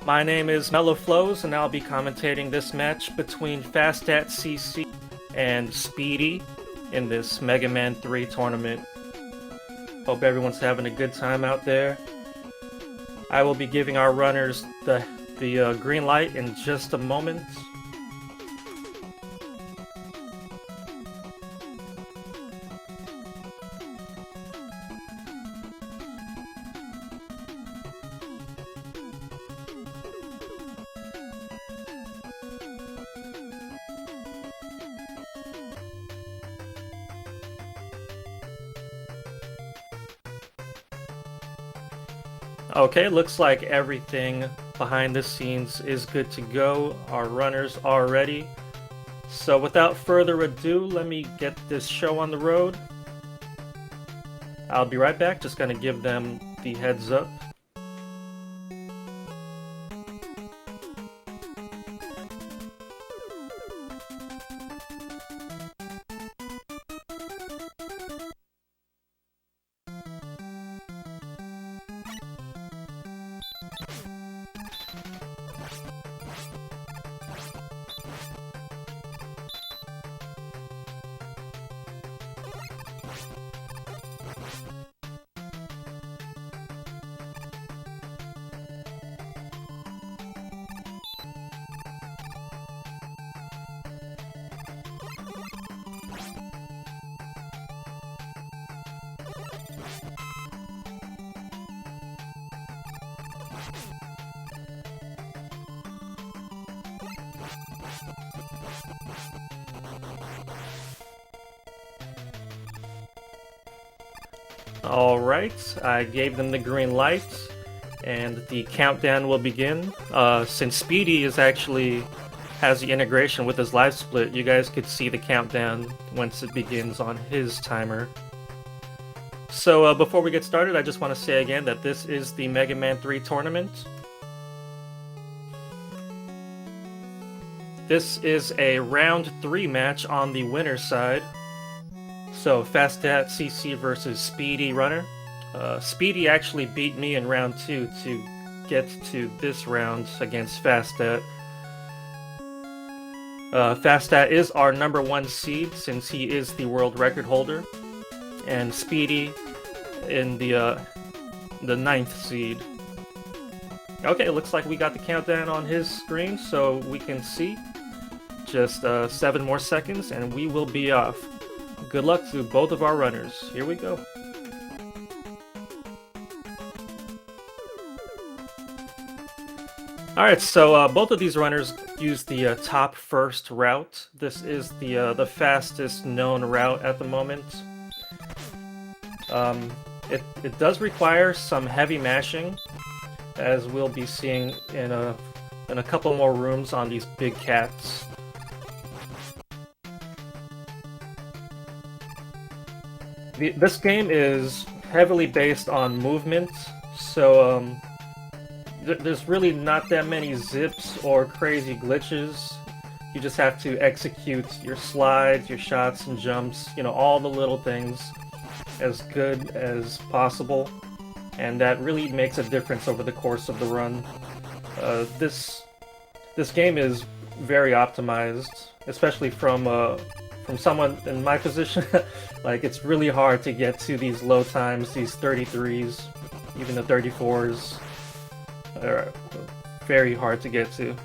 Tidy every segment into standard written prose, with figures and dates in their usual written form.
My name is Mellow Flows, and I'll be commentating this match between fastatcc and SpeedE in this Mega Man 3 tournament. Hope everyone's having a good time out there. I will be giving our runners the green light in just a moment. Okay, looks like everything behind the scenes is good to go. Our runners are ready. So without further ado, let me get this show on the road. I'll be right back, just gonna give them the heads up. Alright, I gave them the green light, and the countdown will begin. Since SpeedE has the integration with his live split, you guys could see the countdown once it begins on his timer. So before we get started, I just want to say again that this is the Mega Man 3 tournament. This is a round 3 match on the winner's side. So fastatcc versus SpeedE runner. SpeedE actually beat me in round 2 to get to this round against Fastat. Fastat is our #1 seed since he is the world record holder, and SpeedE in the 9th seed. Okay, it looks like we got the countdown on his screen, so we can see. Just 7 more seconds, and we will be off. Good luck to both of our runners. Here we go. Alright, so both of these runners use the top first route. This is the fastest known route at the moment. It does require some heavy mashing, as we'll be seeing in a couple more rooms on these big cats. This game is heavily based on movement, so there's really not that many zips or crazy glitches. You just have to execute your slides, your shots and jumps, you know, all the little things as good as possible, and that really makes a difference over the course of the run. This game is very optimized, especially from someone in my position. Like, it's really hard to get to these low times, these 33s, even the 34s are very hard to get to.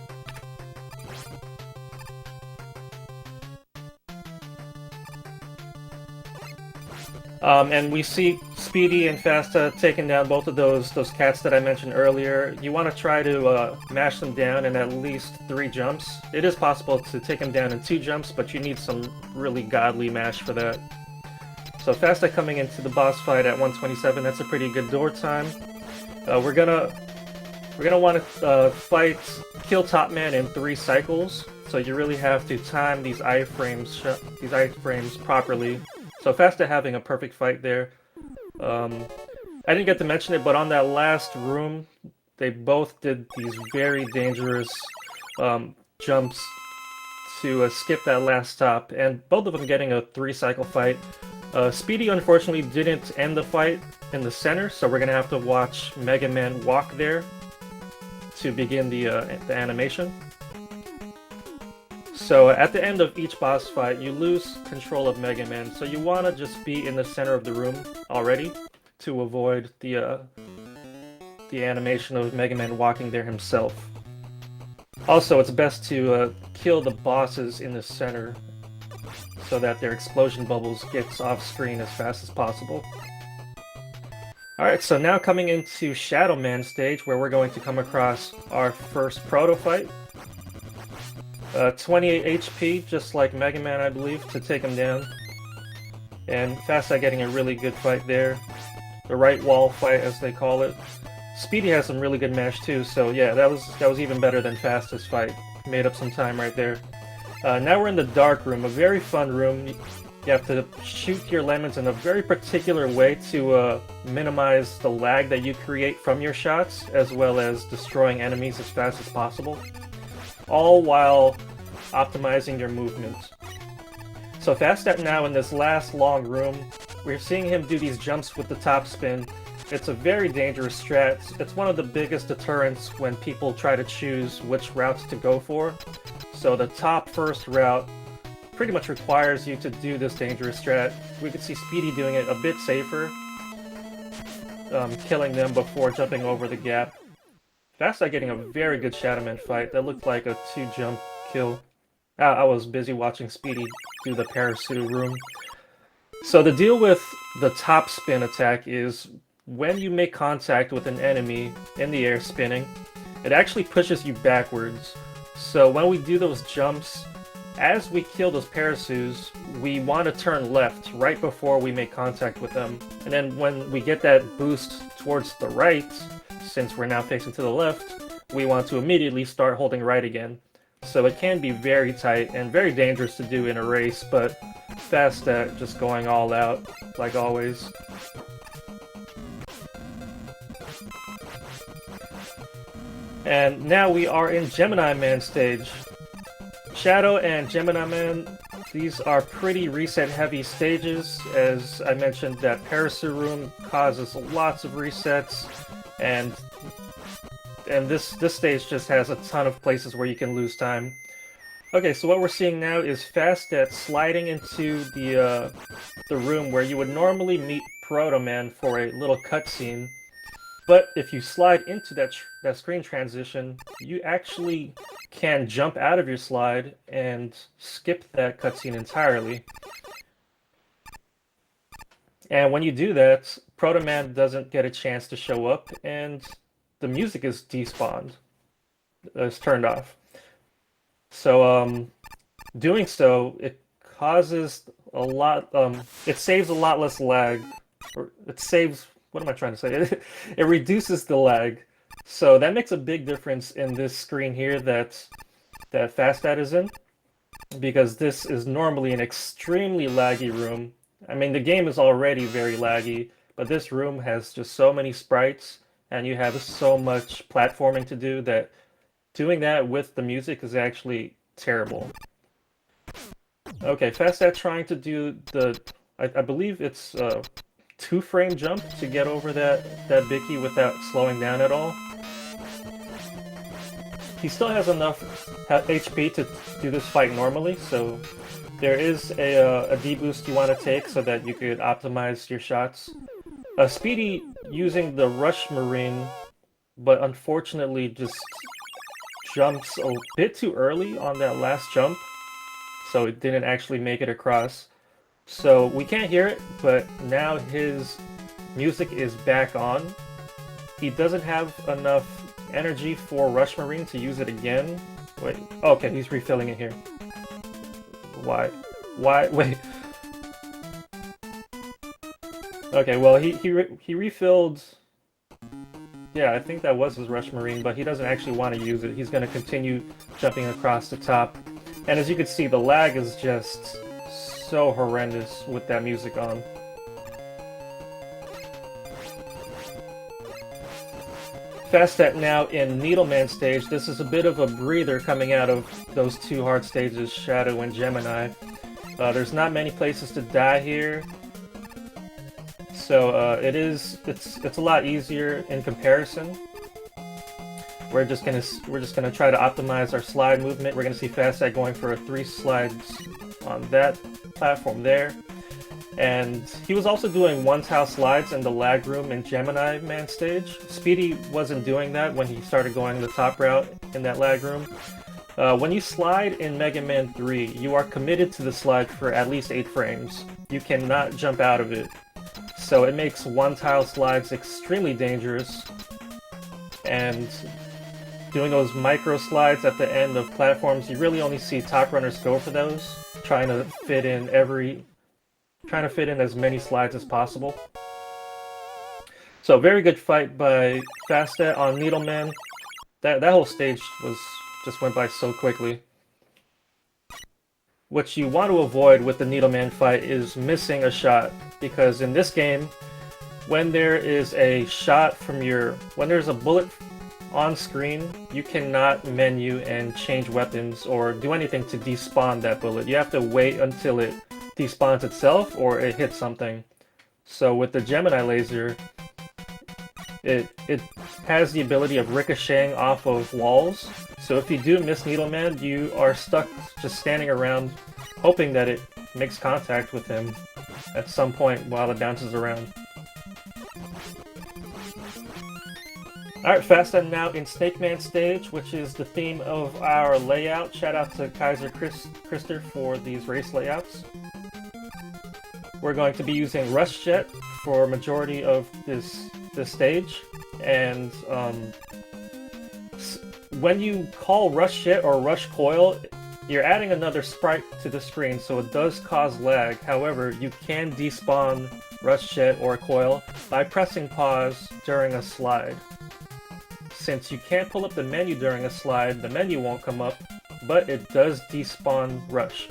And we see SpeedE and Fasta taking down both of those cats that I mentioned earlier. You want to try to mash them down in at least 3 jumps. It is possible to take them down in 2 jumps, but you need some really godly mash for that. So Fasta coming into the boss fight at 127, that's a pretty good door time. We're gonna want to kill Top Man in 3 cycles, so you really have to time these iframes properly. So Fasta having a perfect fight there. I didn't get to mention it, but on that last room, they both did these very dangerous jumps to skip that last stop, and both of them getting a 3-cycle fight. SpeedE unfortunately didn't end the fight in the center, so we're gonna have to watch Mega Man walk there. to begin the animation. So at the end of each boss fight, you lose control of Mega Man, so you want to just be in the center of the room already to avoid the animation of Mega Man walking there himself. Also, it's best to kill the bosses in the center so that their explosion bubbles gets off screen as fast as possible. Alright, so now coming into Shadow Man stage, where we're going to come across our first proto fight. 28 HP, just like Mega Man, I believe, to take him down. And FastSat getting a really good fight there. The right wall fight, as they call it. SpeedE has some really good mash too, so yeah, that was even better than Fast's fight. Made up some time right there. Now we're in the dark room, a very fun room. You have to shoot your lemons in a very particular way to minimize the lag that you create from your shots, as well as destroying enemies as fast as possible. All while optimizing your movement. So FastSat now in this last long room, we're seeing him do these jumps with the top spin. It's a very dangerous strat. It's one of the biggest deterrents when people try to choose which routes to go for. So the top first route pretty much requires you to do this dangerous strat. We could see SpeedE doing it a bit safer, killing them before jumping over the gap. FastSat getting a very good Shadow Man fight. That looked like a 2-jump kill. I was busy watching SpeedE do the parachute room. So the deal with the top spin attack is when you make contact with an enemy in the air spinning, it actually pushes you backwards. So when we do those jumps, as we kill those parachutes, we want to turn left right before we make contact with them. And then when we get that boost towards the right, since we're now facing to the left, we want to immediately start holding right again. So it can be very tight and very dangerous to do in a race, but FastSat just going all out, like always. And now we are in Gemini Man stage. Shadow and Gemini Man, these are pretty reset-heavy stages. As I mentioned, that parachute room causes lots of resets, and this stage just has a ton of places where you can lose time. Okay, so what we're seeing now is FastSat sliding into the room where you would normally meet Proto Man for a little cutscene. But if you slide into that screen transition, you actually can jump out of your slide and skip that cutscene entirely. And when you do that, Proto Man doesn't get a chance to show up, and the music is despawned. It's turned off. So, doing so, it causes a lot, it saves a lot less lag, or it saves, what am I trying to say? It reduces the lag. So that makes a big difference in this screen here that FastSat is in, because this is normally an extremely laggy room. I mean, the game is already very laggy, but this room has just so many sprites, and you have so much platforming to do that doing that with the music is actually terrible. Okay, FastSat trying to do the, I believe it's a 2-frame jump to get over that Bicky without slowing down at all. He still has enough HP to do this fight normally, so there is a D-boost you want to take so that you could optimize your shots. SpeedE using the Rush Marine, but unfortunately just jumps a bit too early on that last jump, so it didn't actually make it across. So we can't hear it, but now his music is back on. He doesn't have enough energy for Rush Marine to use it again. Wait, okay, he's refilling it here. Why? Wait. Okay, well, he refilled. Yeah, I think that was his Rush Marine, but he doesn't actually want to use it. He's going to continue jumping across the top. And as you can see, the lag is just so horrendous with that music on. FastSat now in Needleman stage. This is a bit of a breather coming out of those two hard stages, Shadow and Gemini. There's not many places to die here, so it's a lot easier in comparison. We're just gonna try to optimize our slide movement. We're gonna see Fastat going for 3 slides on that platform there. And he was also doing one-tile slides in the lag room in Gemini Man stage. SpeedE wasn't doing that when he started going the top route in that lag room. When you slide in Mega Man 3, you are committed to the slide for at least 8 frames. You cannot jump out of it. So it makes one-tile slides extremely dangerous. And doing those micro slides at the end of platforms, you really only see top runners go for those, trying to fit in as many slides as possible. So very good fight by Fastat on Needleman. That whole stage just went by so quickly. What you want to avoid with the Needleman fight is missing a shot, because in this game, when there is a shot from when there's a bullet on screen, you cannot menu and change weapons or do anything to despawn that bullet. You have to wait until it despawns itself or it hits something. So with the Gemini laser, it has the ability of ricocheting off of walls. So if you do miss Needleman, you are stuck just standing around hoping that it makes contact with him at some point while it bounces around. Alright, Fastat now in Snake Man stage, which is the theme of our layout. Shout out to Kaiser Krister for these race layouts. We're going to be using Rush Jet for majority of this stage, and when you call Rush Jet or Rush Coil, you're adding another sprite to the screen, so it does cause lag. However, you can despawn Rush Jet or Coil by pressing pause during a slide. Since you can't pull up the menu during a slide, the menu won't come up, but it does despawn Rush.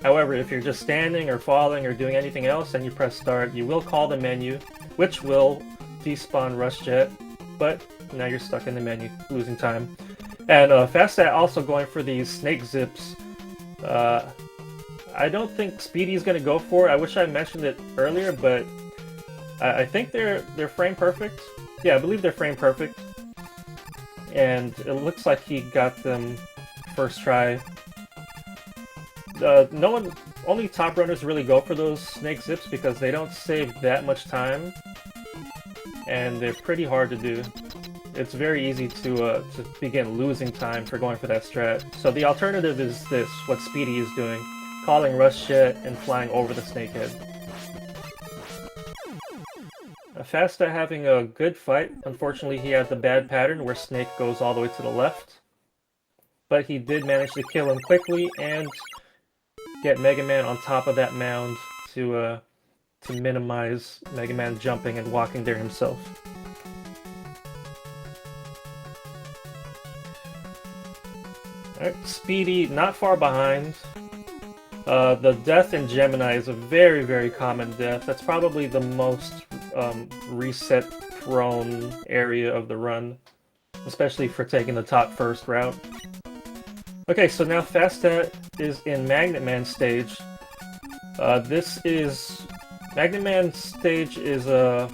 However, if you're just standing or falling or doing anything else and you press start, you will call the menu, which will despawn Rush Jet, but now you're stuck in the menu, losing time. And Fastat also going for these snake zips. I don't think SpeedE is going to go for it. I wish I mentioned it earlier, but I think they're frame perfect. Yeah, I believe they're frame perfect. And it looks like he got them first try. Only top runners really go for those snake zips because they don't save that much time. And they're pretty hard to do. It's very easy to begin losing time for going for that strat. So the alternative is this, what SpeedE is doing. Calling Rush Jet and flying over the snakehead. Fastat having a good fight. Unfortunately, he had the bad pattern where Snake goes all the way to the left. But he did manage to kill him quickly and get Mega Man on top of that mound to minimize Mega Man jumping and walking there himself. Alright, SpeedE not far behind. The death in Gemini is a very, very common death. That's probably the most reset-prone area of the run, especially for taking the top first route. Okay, so now Fastat is in Magnet Man stage. Magnet Man stage is an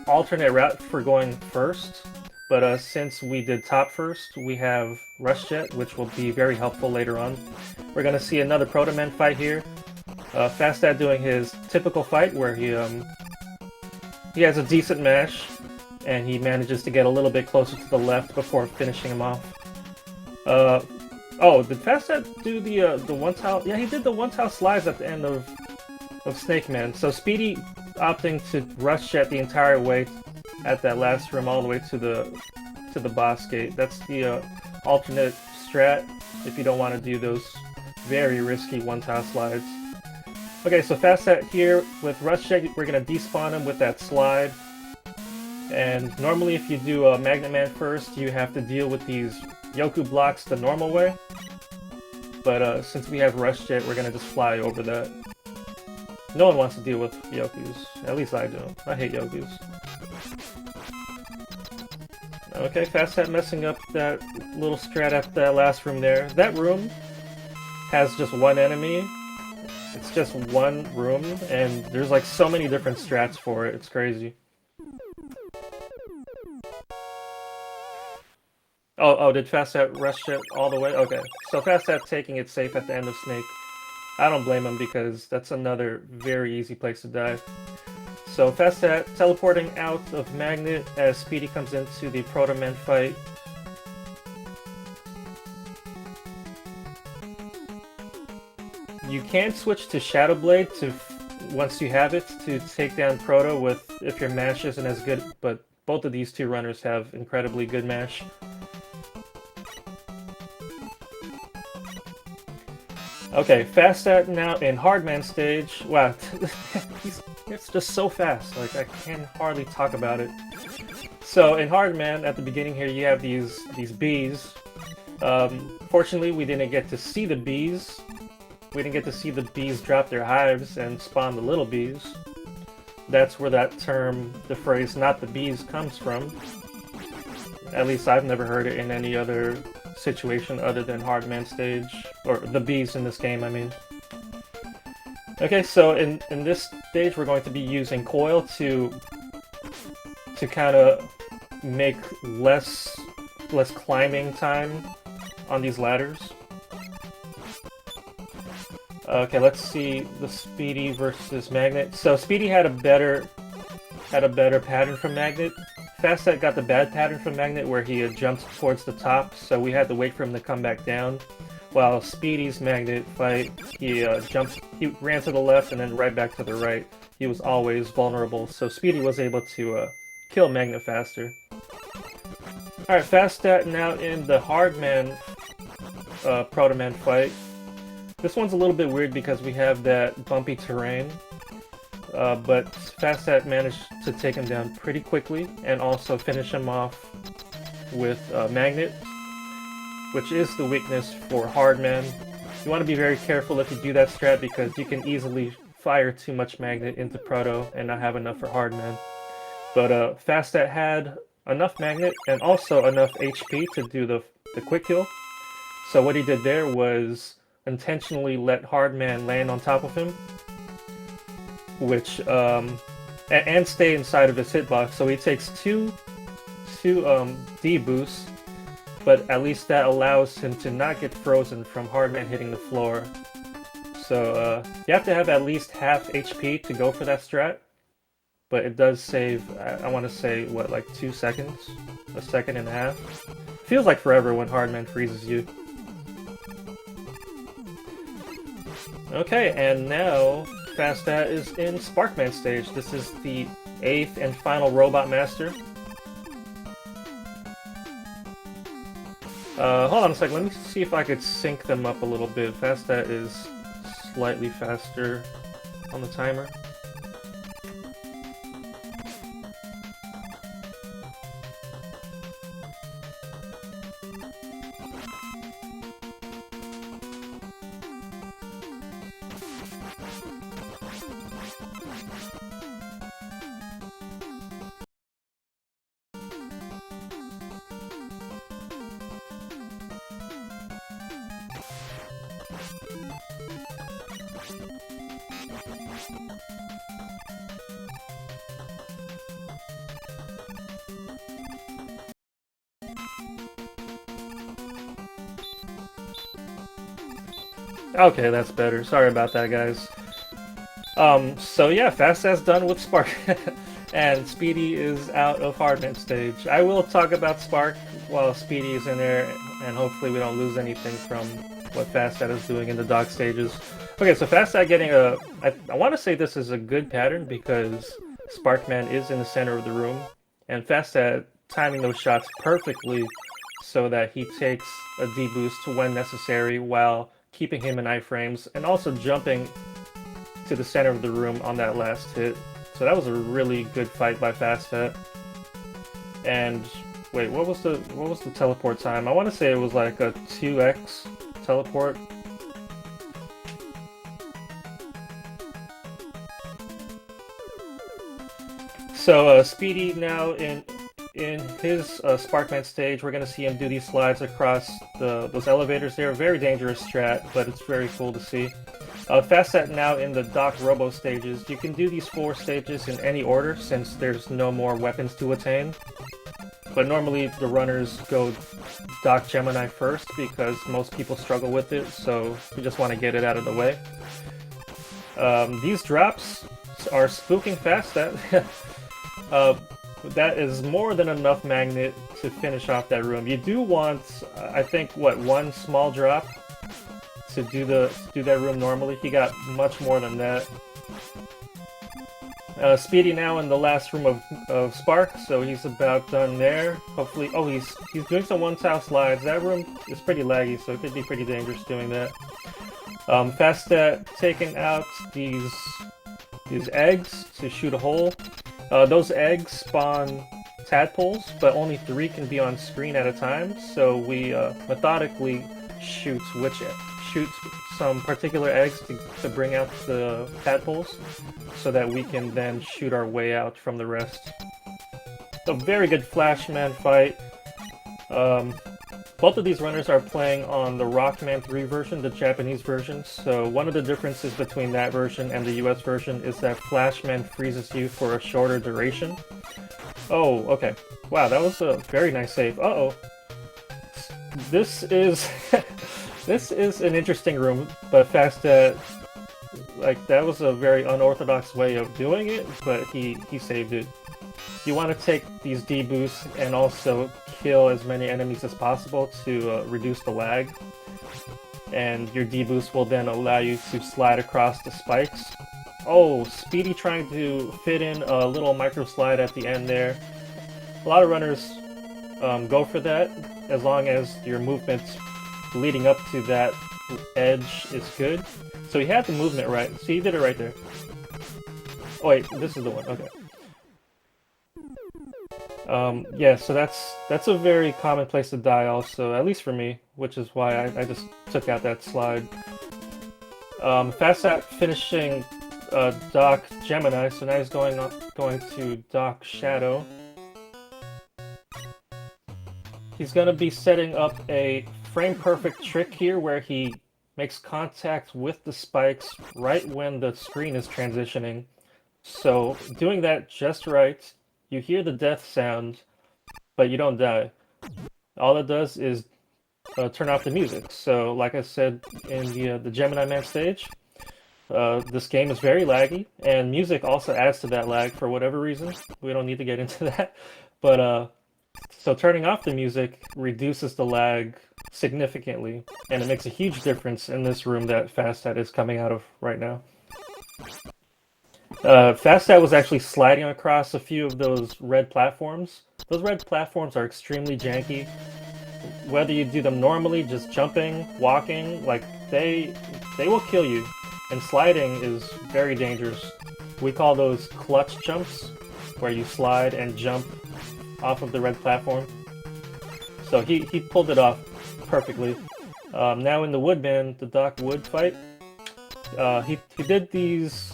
alternate route for going first, but since we did top first, we have Rush Jet, which will be very helpful later on. We're gonna see another Proto Man fight here. Fastat doing his typical fight where he has a decent mash, and he manages to get a little bit closer to the left before finishing him off. Oh, did Fastat do the one-tile? Yeah, he did the one-tile slides at the end of Snake Man. So SpeedE opting to Rush Jet the entire way at that last room all the way to the boss gate. That's the alternate strat if you don't want to do those very risky one-tile slides. Okay, so Fastat here with Rush Jet, we're going to despawn him with that slide. And normally if you do a Magnet Man first, you have to deal with these Yoku blocks the normal way. But since we have Rush Jet, we're going to just fly over that. No one wants to deal with Yokus. At least I do. I hate Yokus. Okay, Fastat messing up that little strat at that last room there. That room has just one enemy. It's just one room, and there's like so many different strats for it. It's crazy. Oh, did Fastat rush it all the way? Okay, so Fastat taking it safe at the end of Snake. I don't blame him because that's another very easy place to die. So Fastat teleporting out of Magnet as SpeedE comes into the Proto Man fight. You can switch to Shadow Blade once you have it to take down Proto if your mash isn't as good, but both of these two runners have incredibly good mash. Okay, Fastat now in Hardman stage. Wow, it's just so fast. Like, I can hardly talk about it. So in Hardman, at the beginning here, you have these bees. Fortunately, we didn't get to see the bees. We didn't get to see the bees drop their hives and spawn the little bees. That's where that term, the phrase "not the bees" comes from. At least I've never heard it in any other situation other than Hardman stage. Or the bees in this game, I mean. Okay, so in this stage we're going to be using Coil to kind of make less climbing time on these ladders. Okay, let's see the SpeedE versus Magnet. So SpeedE had a better pattern from Magnet. Fastat got the bad pattern from Magnet where he had jumped towards the top, so we had to wait for him to come back down. While SpeedE's Magnet fight, he ran to the left and then right back to the right. He was always vulnerable, so SpeedE was able to kill Magnet faster. Alright, Fastat now in the Hardman Proto Man fight. This one's a little bit weird because we have that bumpy terrain, but Fastat managed to take him down pretty quickly and also finish him off with Magnet, which is the weakness for Hardman. You want to be very careful if you do that strat because you can easily fire too much Magnet into Proto and not have enough for Hardman. But Fastat had enough Magnet and also enough HP to do the quick kill. So what he did there was intentionally let Hardman land on top of him, which and stay inside of his hitbox. So he takes two D boosts, but at least that allows him to not get frozen from Hardman hitting the floor. So you have to have at least half HP to go for that strat, but it does save, I want to say, what, like 2 seconds? A second and a half? Feels like forever when Hardman freezes you. Okay, and now Fastat is in Sparkman stage. This is the 8th and final Robot Master. Hold on a second, let me see if I could sync them up a little bit. Fastat is slightly faster on the timer. Okay, that's better. Sorry about that, guys. So yeah, Fastat's done with Spark, and SpeedE is out of Hardman stage. I will talk about Spark while SpeedE is in there, and hopefully we don't lose anything from what Fastat is doing in the dog stages. Okay, so Fastat getting a... I want to say this is a good pattern because Sparkman is in the center of the room, and Fastat timing those shots perfectly so that he takes a D-boost when necessary while keeping him in iframes, and also jumping to the center of the room on that last hit. So that was a really good fight by Fastat. And wait, what was the teleport time? I want to say it was like a 2x teleport. So SpeedE now in his Sparkman stage, we're going to see him do these slides across those elevators there. Very dangerous strat, but it's very cool to see. Fastat now in the Doc Robo stages. You can do these 4 stages in any order since there's no more weapons to attain. but normally the runners go Doc Gemini first because most people struggle with it, so we just want to get it out of the way. These drops are spooking Fastat. That is more than enough magnet to finish off that room. You do want, I think, what, one small drop to do that room normally. He got much more than that. SpeedE now in the last room of Spark, so he's about done there. Hopefully, oh, he's doing some one-tile slides. That room is pretty laggy, so it could be pretty dangerous doing that. Fastat taking out these eggs to shoot a hole. Those eggs spawn tadpoles, but only 3 can be on screen at a time. So we methodically shoot some particular eggs to bring out the tadpoles, so that we can then shoot our way out from the rest. A very good Flashman fight. Both of these runners are playing on the Rockman 3 version, the Japanese version, so one of the differences between that version and the US version is that Flashman freezes you for a shorter duration. Oh, okay. Wow, that was a very nice save. Uh-oh. This is... this is an interesting room, but Fastat, like, that was a very unorthodox way of doing it, but he saved it. You want to take these D-boosts and also kill as many enemies as possible to reduce the lag. And your D-boost will then allow you to slide across the spikes. Oh, SpeedE trying to fit in a little micro slide at the end there. A lot of runners go for that, as long as your movement leading up to that edge is good. So he had the movement right, so he did it right there. Oh wait, this is the one, okay. Yeah, so that's a very common place to die also, at least for me, which is why I just took out that slide. Fastat finishing Doc Gemini, so now he's going to Doc Shadow. He's gonna be setting up a frame-perfect trick here where he makes contact with the spikes right when the screen is transitioning. So doing that just right, you hear the death sound, but you don't die. All it does is turn off the music. So like I said in the Gemini Man stage, this game is very laggy, and music also adds to that lag for whatever reason. We don't need to get into that. But so turning off the music reduces the lag significantly, and it makes a huge difference in this room that Fastat is coming out of right now. Fastat was actually sliding across a few of those red platforms. Those red platforms are extremely janky. Whether you do them normally, just jumping, walking, like they will kill you. And sliding is very dangerous. We call those clutch jumps, where you slide and jump off of the red platform. So he pulled it off perfectly. Now in the Woodman, the Doc Wood fight, he did these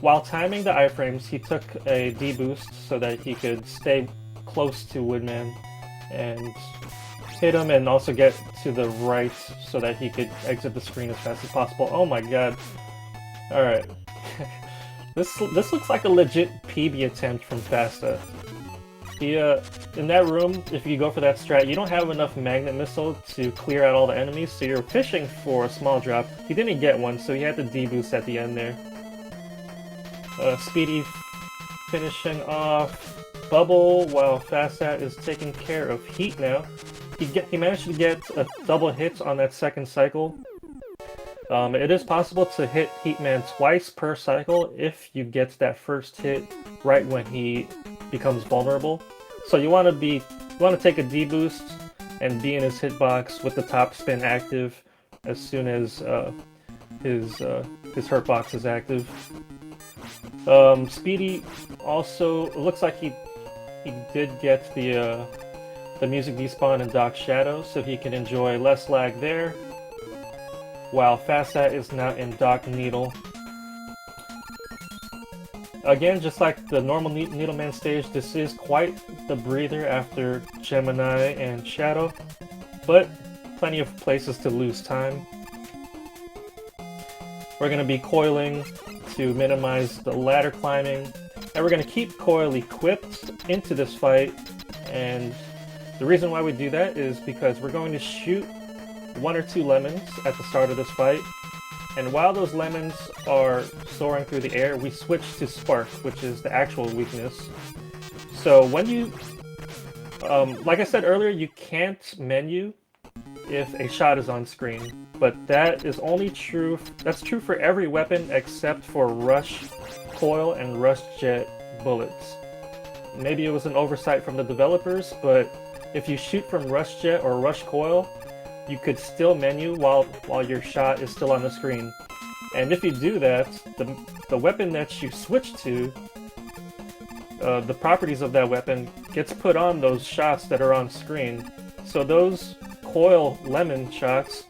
while timing the iframes. He took a D-boost so that he could stay close to Woodman and hit him, and also get to the right so that he could exit the screen as fast as possible. Oh my god. Alright. This looks like a legit PB attempt from Fastat. In that room, if you go for that strat, you don't have enough magnet missile to clear out all the enemies, so you're fishing for a small drop. He didn't get one, so he had the D-boost at the end there. SpeedE finishing off Bubble while Fastat is taking care of Heat now. He managed to get a double hit on that second cycle. It is possible to hit Heatman twice per cycle if you get that first hit right when he becomes vulnerable. So you want to take a D-boost and be in his hitbox with the top spin active as soon as his hurt box is active. SpeedE also, it looks like he did get the music despawn in Doc Shadow, so he can enjoy less lag there, while Fastat is now in Doc Needle. Again, just like the normal Needleman stage, this is quite the breather after Gemini and Shadow, but plenty of places to lose time. We're going to be coiling to minimize the ladder climbing, and we're going to keep coil equipped into this fight, And the reason why we do that is because we're going to shoot 1 or 2 lemons at the start of this fight. And while those lemons are soaring through the air, we switch to Spark, which is the actual weakness. So when you, like I said earlier, you can't menu if a shot is on screen, but that is only true, that's true for every weapon except for Rush Coil and Rush Jet bullets. Maybe it was an oversight from the developers, but if you shoot from Rush Jet or Rush Coil, you could still menu while your shot is still on the screen. And if you do that, the weapon that you switch to, the properties of that weapon gets put on those shots that are on screen. So those Coil lemon shots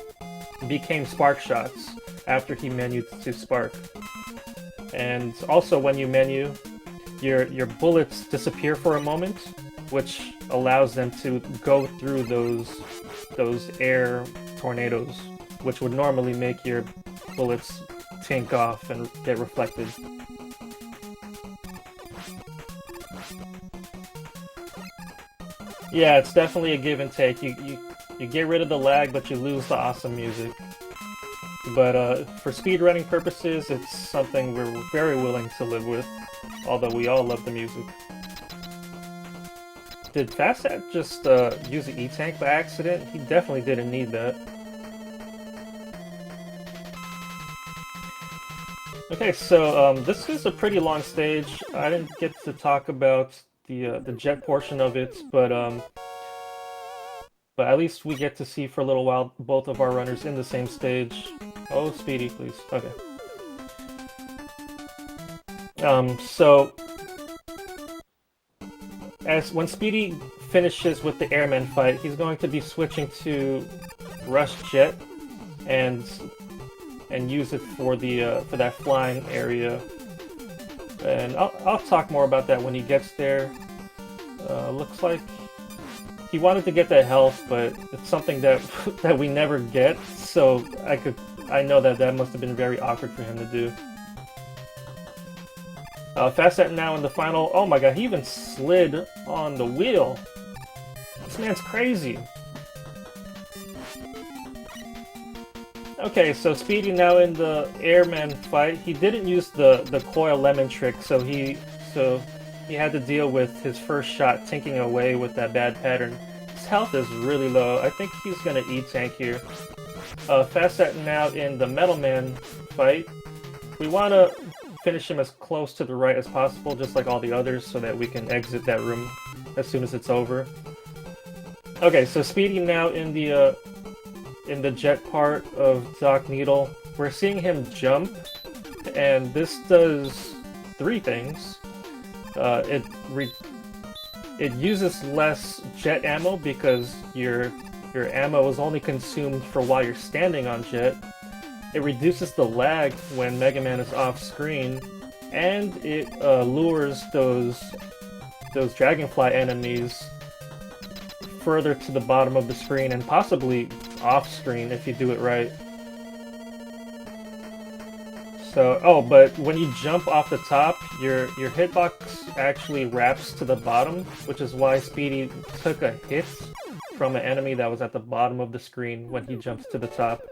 became Spark shots after he menued to Spark. And also when you menu, your bullets disappear for a moment, which allows them to go through those air tornadoes, which would normally make your bullets tink off and get reflected. Yeah, it's definitely a give and take. You get rid of the lag, but you lose the awesome music. But for speedrunning purposes, it's something we're very willing to live with, although we all love the music. Did Fastat just use an E-Tank by accident? He definitely didn't need that. Okay, so this is a pretty long stage. I didn't get to talk about the jet portion of it, but at least we get to see for a little while both of our runners in the same stage. Oh, SpeedE, please. Okay. So when SpeedE finishes with the airman fight, he's going to be switching to Rush Jet and use it for for that flying area. And I'll talk more about that when he gets there. Looks like he wanted to get that health, but it's something that that we never get. So I know that must have been very awkward for him to do. Fastat now in the final. Oh my god, he even slid on the wheel. This man's crazy. Okay, so SpeedE now in the airman fight. He didn't use the coil lemon trick, so he had to deal with his first shot tinking away with that bad pattern. His health is really low. I think he's gonna E-Tank here. Fastat now in the Metal Man fight. We want to finish him as close to the right as possible, just like all the others, so that we can exit that room as soon as it's over. Okay, so SpeedE now in the jet part of Doc Needle. We're seeing him jump, and this does 3 things. It uses less jet ammo because your ammo is only consumed for while you're standing on jet. It reduces the lag when Mega Man is off screen, and it lures those dragonfly enemies further to the bottom of the screen and possibly off screen if you do it right. So, oh, but when you jump off the top, your hitbox actually wraps to the bottom, which is why SpeedE took a hit from an enemy that was at the bottom of the screen when he jumps to the top.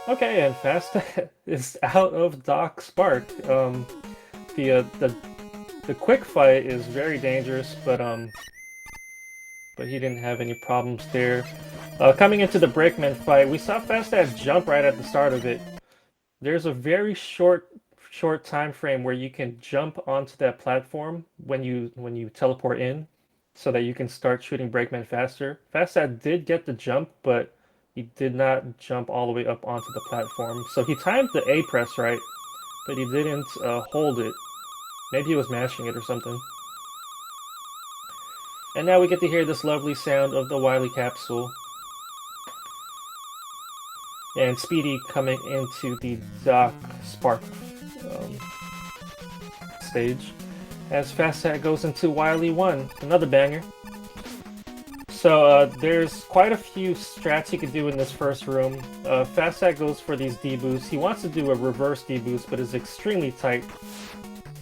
Okay, and Fastat is out of Doc Spark. The quick fight is very dangerous, but he didn't have any problems there. Coming into the Brakeman fight, we saw Fastat jump right at the start of it. There's a very short time frame where you can jump onto that platform when you teleport in, so that you can start shooting Brakeman faster. Fastat did get the jump, but he did not jump all the way up onto the platform. So he timed the A press right, but he didn't hold it. Maybe he was mashing it or something. And now we get to hear this lovely sound of the Wily capsule. And SpeedE coming into the Doc Spark stage as Fastat goes into Wily 1, another banger. So there's quite a few strats he could do in this first room. Fastat goes for these D-boosts. He wants to do a reverse D-boost, but is extremely tight.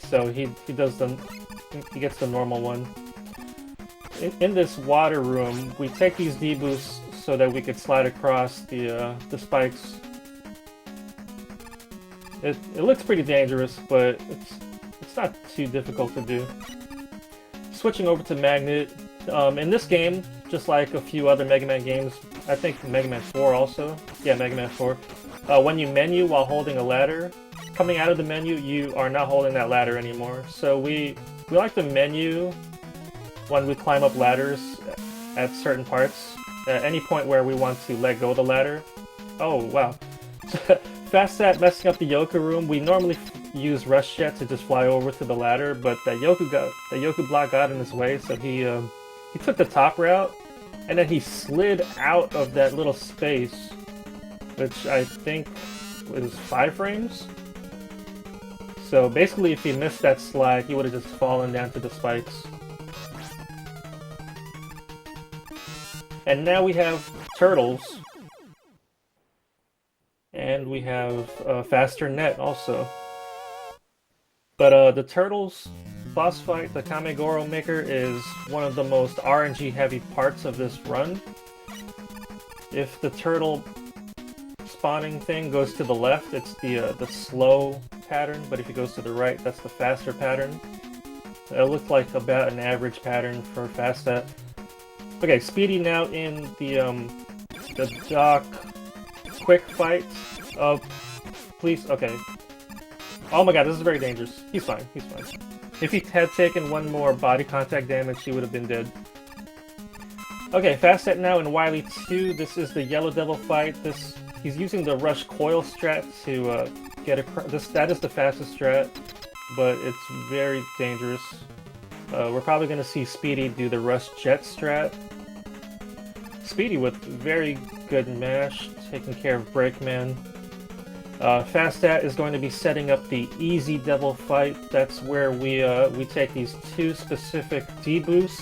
So he gets the normal one. in this water room, we take these deboosts so that we could slide across the spikes. It looks pretty dangerous, but it's not too difficult to do. Switching over to Magnet, in this game, just like a few other Mega Man games, I think Mega Man 4 also, yeah, Mega Man 4, when you menu while holding a ladder, coming out of the menu, you are not holding that ladder anymore. So we like to menu when we climb up ladders at certain parts. At any point where we want to let go of the ladder. Oh, wow. Fastat messing up the Yoku room. We normally use Rush Jet to just fly over to the ladder, but that Yoku block got in his way, so he took the top route, and then he slid out of that little space, which I think was 5 frames. So basically, if he missed that slide, he would have just fallen down to the spikes. And now we have turtles. And we have faster net also. But the turtles boss fight, the Kamegoro Maker, is one of the most RNG heavy parts of this run. If the turtle spawning thing goes to the left, it's the slow pattern, but if it goes to the right, that's the faster pattern. It looked like about an average pattern for Fastat. Okay, SpeedE now in the Doc quick fight. Please, okay. Oh my god, this is very dangerous. He's fine, he's fine. If he had taken one more body contact damage, he would have been dead. Okay, Fastat now in Wily 2. This is the Yellow Devil fight. He's using the Rush Coil strat to get across. That is the fastest strat, but it's very dangerous. We're probably going to see SpeedE do the Rush Jet strat. SpeedE with very good mash, taking care of Breakman. Fastat is going to be setting up the Easy Devil fight. That's where we take these 2 specific D-boosts,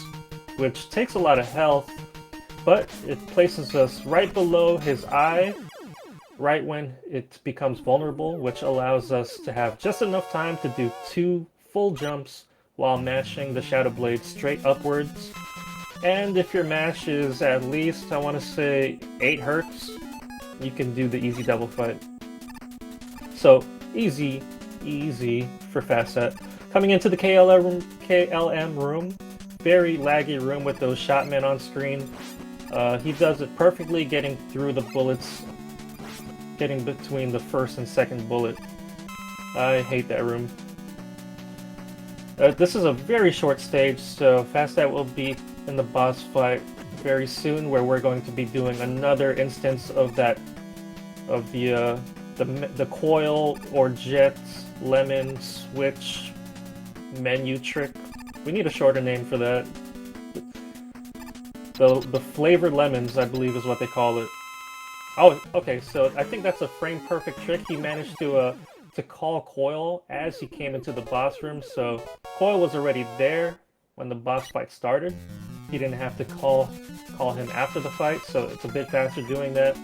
which takes a lot of health, but it places us right below his eye, right when it becomes vulnerable, which allows us to have just enough time to do 2 full jumps while mashing the Shadow Blade straight upwards. And if your mash is at least, I want to say, 8 hertz, you can do the Easy Devil fight. So, easy for Fastat. Coming into the KLM room, very laggy room with those shotmen on screen. He does it perfectly, getting through the bullets, getting between the first and second bullet. I hate that room. This is a very short stage, so Fastat will be in the boss fight very soon, where we're going to be doing another instance of the coil or jet lemon switch menu trick. We need a shorter name for that. The flavored lemons, I believe, is what they call it. Oh, okay. So I think that's a frame perfect trick. He managed to call Coil as he came into the boss room, so Coil was already there when the boss fight started. He didn't have to call him after the fight, so it's a bit faster doing that.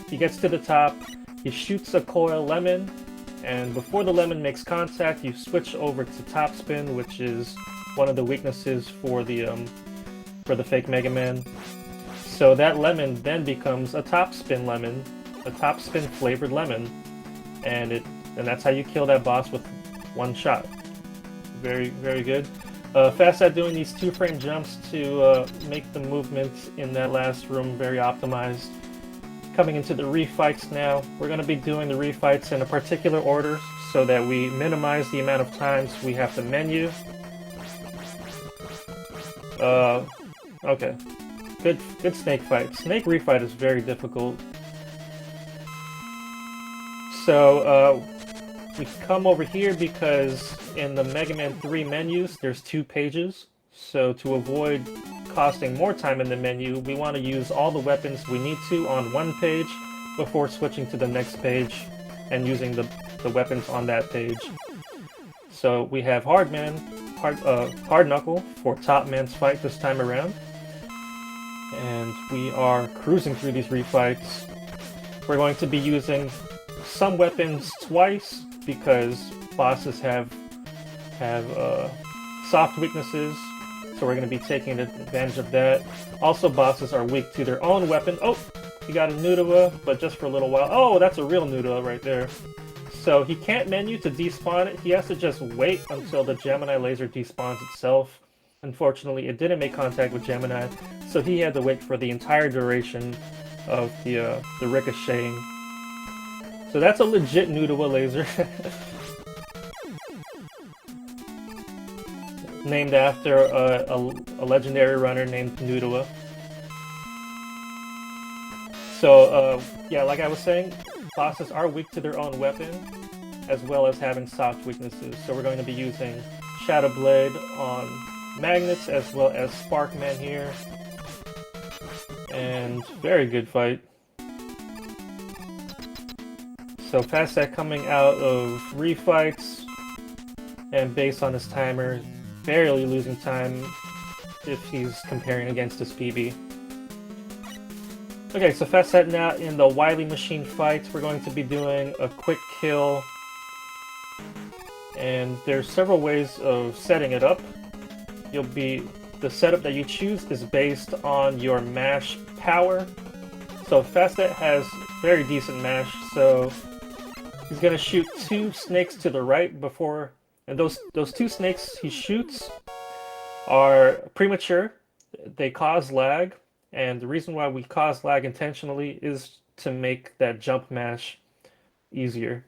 He gets to the top, he shoots a Coil lemon, and before the lemon makes contact, you switch over to top spin, which is one of the weaknesses for the fake Mega Man. So that lemon then becomes a top spin lemon, a top spin flavored lemon, and that's how you kill that boss with one shot. Very, very good. Fastat doing these 2-frame jumps to make the movement in that last room very optimized. Coming into the refights now, we're going to be doing the refights in a particular order so that we minimize the amount of times we have to menu. Okay. Good snake fight. Snake refight is very difficult. So, we come over here because in the Mega Man 3 menus, there's 2 pages. So to avoid costing more time in the menu, we want to use all the weapons we need to on one page before switching to the next page and using the weapons on that page. So we have Hard Knuckle for Top Man's fight this time around. And we are cruising through these refights. We're going to be using some weapons twice because bosses have soft weaknesses. so we're going to be taking advantage of that. Also, bosses are weak to their own weapon. Oh, he got a Nudawa, but just for a little while. Oh, that's a real Nudawa right there. So he can't menu to despawn it. He has to just wait until the Gemini laser despawns itself. Unfortunately, it didn't make contact with Gemini, so he had to wait for the entire duration of the ricocheting. So that's a legit Nudawa laser. Named after a legendary runner named Nudawa. So, yeah, like I was saying, bosses are weak to their own weapon, as well as having soft weaknesses. So we're going to be using Shadow Blade on Magnets, as well as Sparkman here. And very good fight. So Fastat coming out of refights, and based on his timer, barely losing time if he's comparing against his PB. Okay, so Fastat now in the Wily Machine fight. We're going to be doing a quick kill, and there's several ways of setting it up. The setup that you choose is based on your mash power. So Fastat has very decent mash, so he's gonna shoot 2 snakes to the right before, and those 2 snakes he shoots are premature. They cause lag, and the reason why we cause lag intentionally is to make that jump mash easier.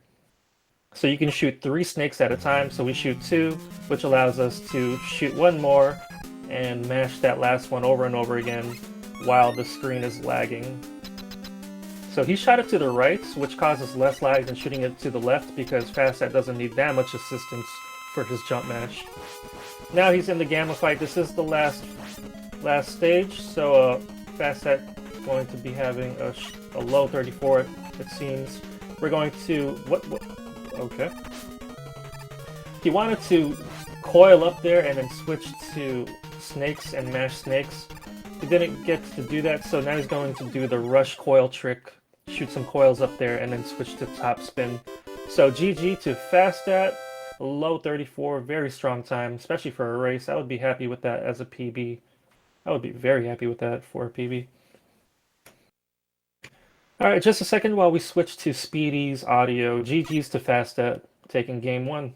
So you can shoot 3 snakes at a time, so we shoot 2, which allows us to shoot 1 more and mash that last one over and over again while the screen is lagging. So he shot it to the right, which causes less lag than shooting it to the left because Fastat doesn't need that much assistance for his jump mash. Now he's in the Gamma fight. This is the last stage, so Fastat going to be having a low 34, it seems. We're going to... Okay. He wanted to coil up there and then switch to snakes and mash snakes. He didn't get to do that, so now he's going to do the rush coil trick. Shoot some coils up there and then switch to top spin. So GG to Fastat, low 34, very strong time, especially for a race. I would be happy with that as a PB. I would be very happy with that for a PB. Alright, just a second while we switch to SpeedE's audio. GG's to Fastat, taking game 1.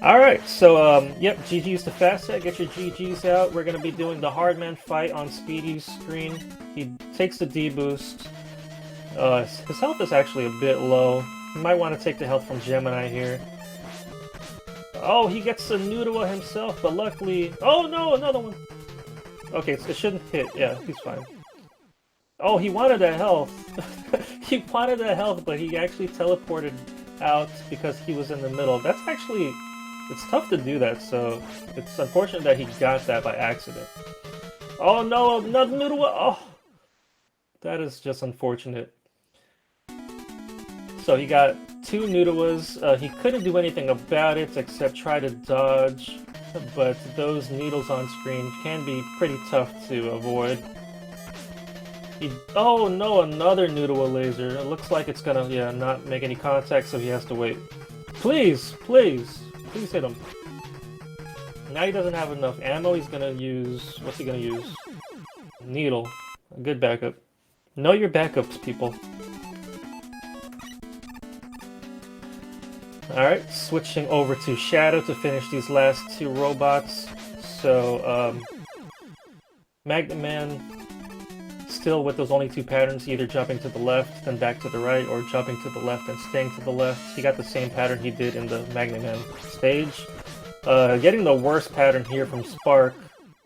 Alright, so, yep, GG's to Fastat. Get your GG's out. We're going to be doing the Hardman fight on SpeedE's screen. He takes the D-boost. His health is actually a bit low. You might want to take the health from Gemini here. Oh, he gets a Nudawa himself, but luckily... Oh no, another one! Okay, it shouldn't hit. Yeah, he's fine. Oh, he wanted a health. He wanted a health, but he actually teleported out because he was in the middle. That's actually... It's tough to do that, so it's unfortunate that he got that by accident. Oh no, another Nudawa! Oh! That is just unfortunate. So he got 2 Nudawas. He couldn't do anything about it except try to dodge, but those needles on screen can be pretty tough to avoid. Oh no, another Nudawa laser. It looks like it's gonna, yeah, not make any contact, so he has to wait. Please, please, please hit him. Now he doesn't have enough ammo. He's gonna use, what's he gonna use? Needle. A good backup. Know your backups, people. Alright, switching over to Shadow to finish these last 2 robots. So, Magnet Man, still with those only 2 patterns, either jumping to the left, then back to the right, or jumping to the left and staying to the left. He got the same pattern he did in the Magnet Man stage. Getting the worst pattern here from Spark.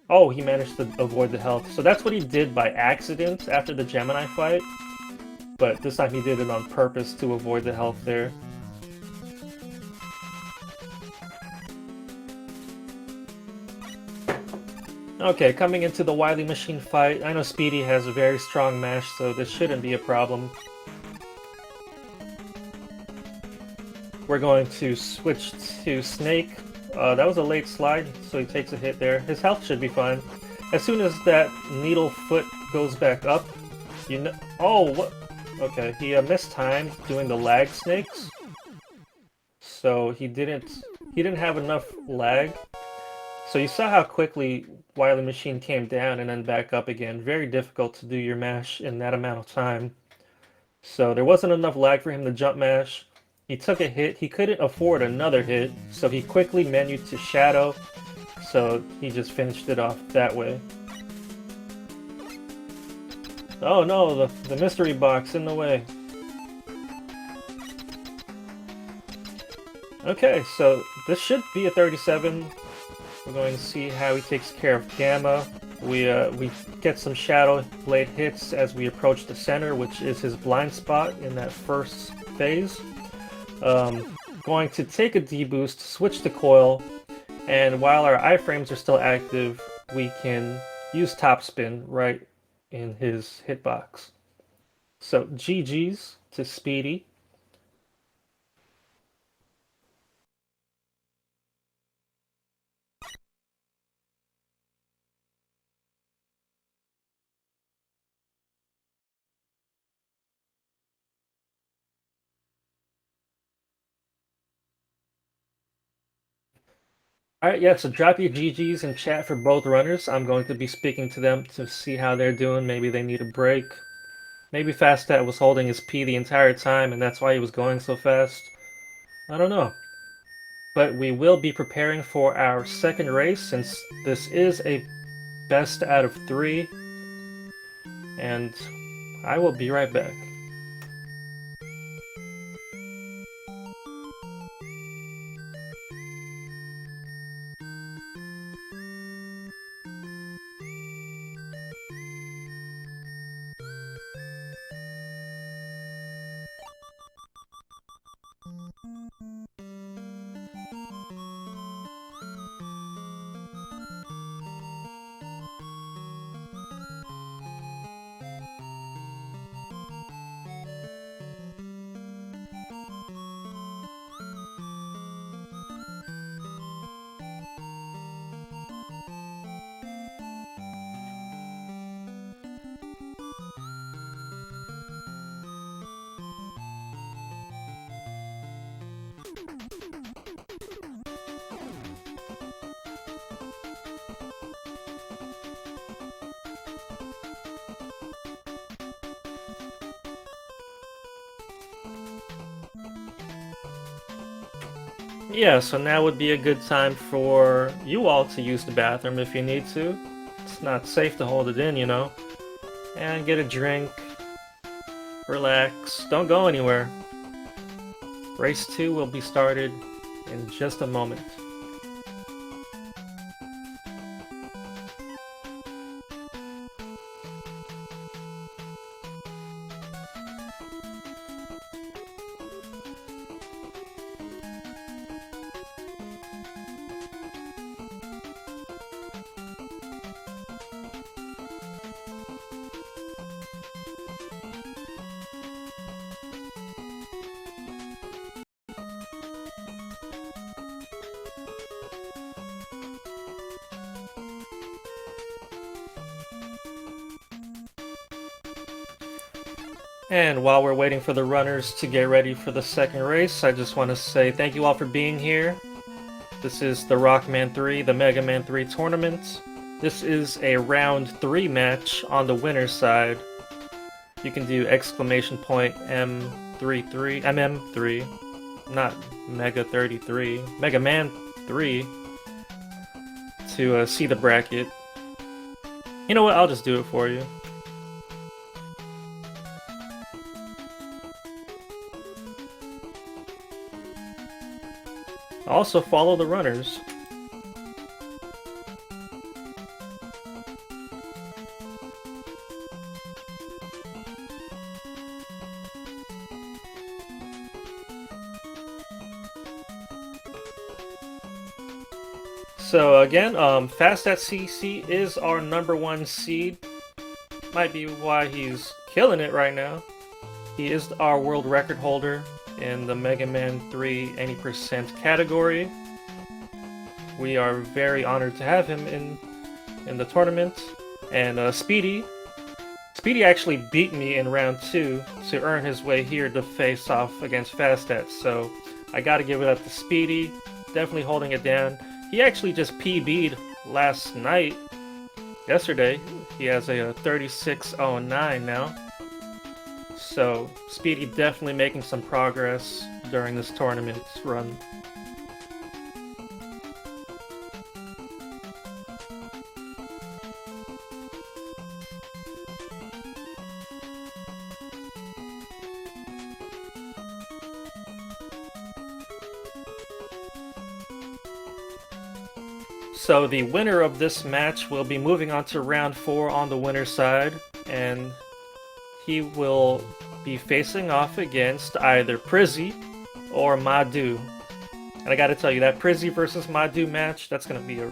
Oh, he managed to avoid the health. So that's what he did by accident after the Gemini fight. But this time he did it on purpose to avoid the health there. Okay, coming into the Wily Machine fight, I know SpeedE has a very strong mash, so this shouldn't be a problem. We're going to switch to Snake. That was a late slide, so he takes a hit there. His health should be fine. As soon as that needle foot goes back up, You know? Oh, what? Okay, he mistimed doing the lag snakes, so he didn't have enough lag. So you saw how quickly Wily Machine came down and then back up again. Very difficult to do your mash in that amount of time. So there wasn't enough lag for him to jump mash. He took a hit. He couldn't afford another hit, so he quickly menued to Shadow. So he just finished it off that way. Oh no, the mystery box in the way. Okay, so this should be a 37. We're going to see how he takes care of Gamma. We get some Shadow Blade hits as we approach the center, which is his blind spot in that first phase. Going to take a D-boost, switch to coil, and while our iframes are still active, we can use topspin right in his hitbox. So GG's to SpeedE. Alright, yeah, so drop your GGs in chat for both runners. I'm going to be speaking to them to see how they're doing. Maybe they need a break. Maybe Fastat was holding his P the entire time and that's why he was going so fast. I don't know. But we will be preparing for our second race since this is a best out of 3. And I will be right back. Yeah, so now would be a good time for you all to use the bathroom if you need to. It's not safe to hold it in, you know. And get a drink. Relax. Don't go anywhere. Race 2 will be started in just a moment. And while we're waiting for the runners to get ready for the second race, I just want to say thank you all for being here. This is the Rockman 3, the Mega Man 3 tournament. This is a round 3 match on the winner's side. You can do exclamation point M33, MM3, not Mega 33, Mega Man 3 to see the bracket. You know what, I'll just do it for you. Also follow the runners. So again, fastatcc is our #1 seed. Might be why he's killing it right now. He is our world record holder in the Mega Man 3 Any Percent category. We are very honored to have him in the tournament. And SpeedE SpeedE actually beat me in round 2 to earn his way here to face off against fastatcc, so I gotta give it up to SpeedE, definitely holding it down. He actually just PB'd last night, yesterday. He has a 36.09 now. So SpeedE definitely making some progress during this tournament run. So the winner of this match will be moving on to round 4 on the winner's side, and he will be facing off against either Prizzy or Madu. And I gotta tell you, that Prizzy versus Madu match, that's gonna be a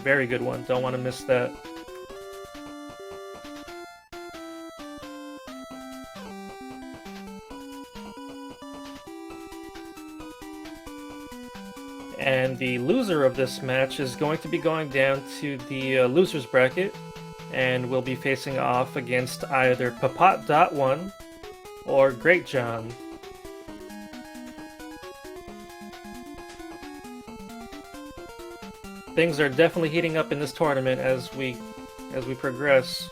very good one. Don't want to miss that. And the loser of this match is going to be going down to the loser's bracket, and will be facing off against either Papat.1 or Great John. Things are definitely heating up in this tournament as we progress.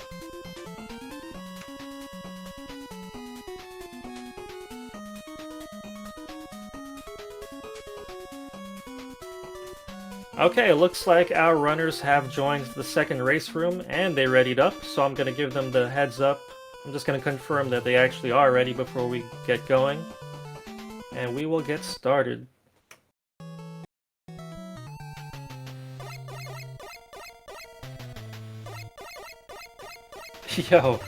Okay, it looks like our runners have joined the second race room and they readied up, so I'm gonna give them the heads up. I'm just gonna confirm that they actually are ready before we get going, and we will get started. Yo,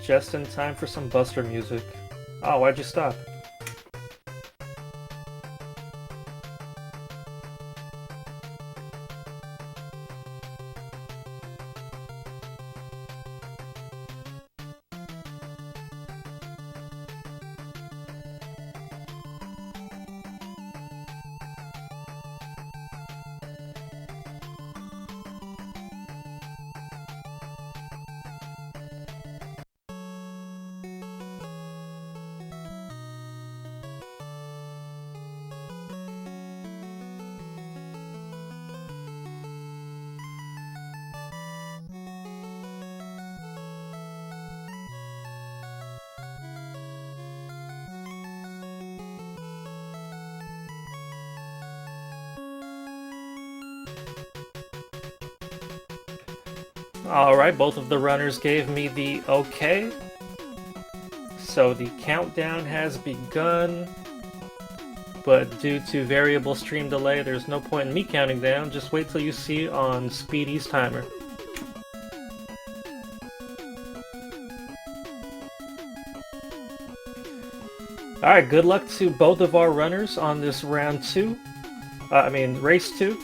just in time for some Buster music. Oh, why'd you stop? Alright, both of the runners gave me the okay. So the countdown has begun, but due to variable stream delay, there's no point in me counting down. Just wait till you see on SpeedE's timer. Alright, good luck to both of our runners on this round 2. Race 2.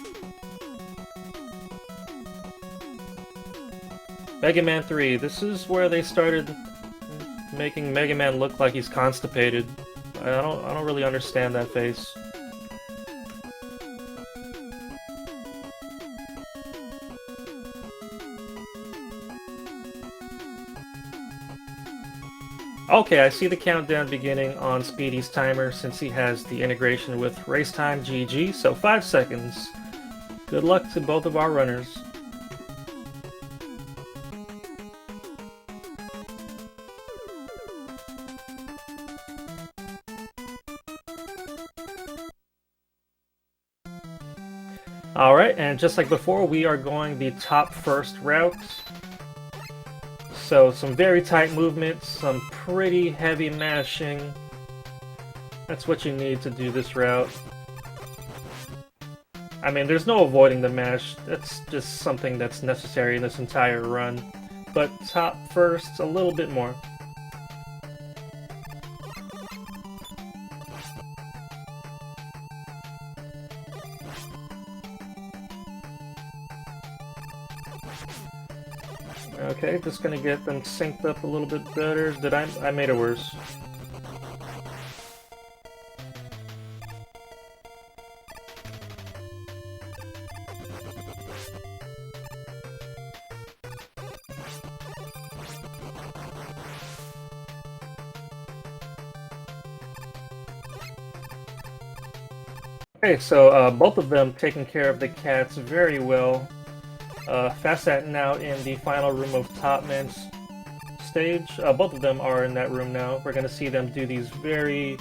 Mega Man 3, this is where they started making Mega Man look like he's constipated. I don't really understand that face. Okay, I see the countdown beginning on SpeedE's timer since he has the integration with Racetime GG, so 5 seconds. Good luck to both of our runners. Alright, and just like before, we are going the top first route. So some very tight movements, some pretty heavy mashing. That's what you need to do this route. I mean, there's no avoiding the mash. That's just something that's necessary in this entire run. But top first, a little bit more. Okay, just gonna get them synced up a little bit better. I made it worse. Okay, so both of them taking care of the cats very well. Fastat now in the final room of Top Man's stage. Both of them are in that room now. We're gonna see them do these very...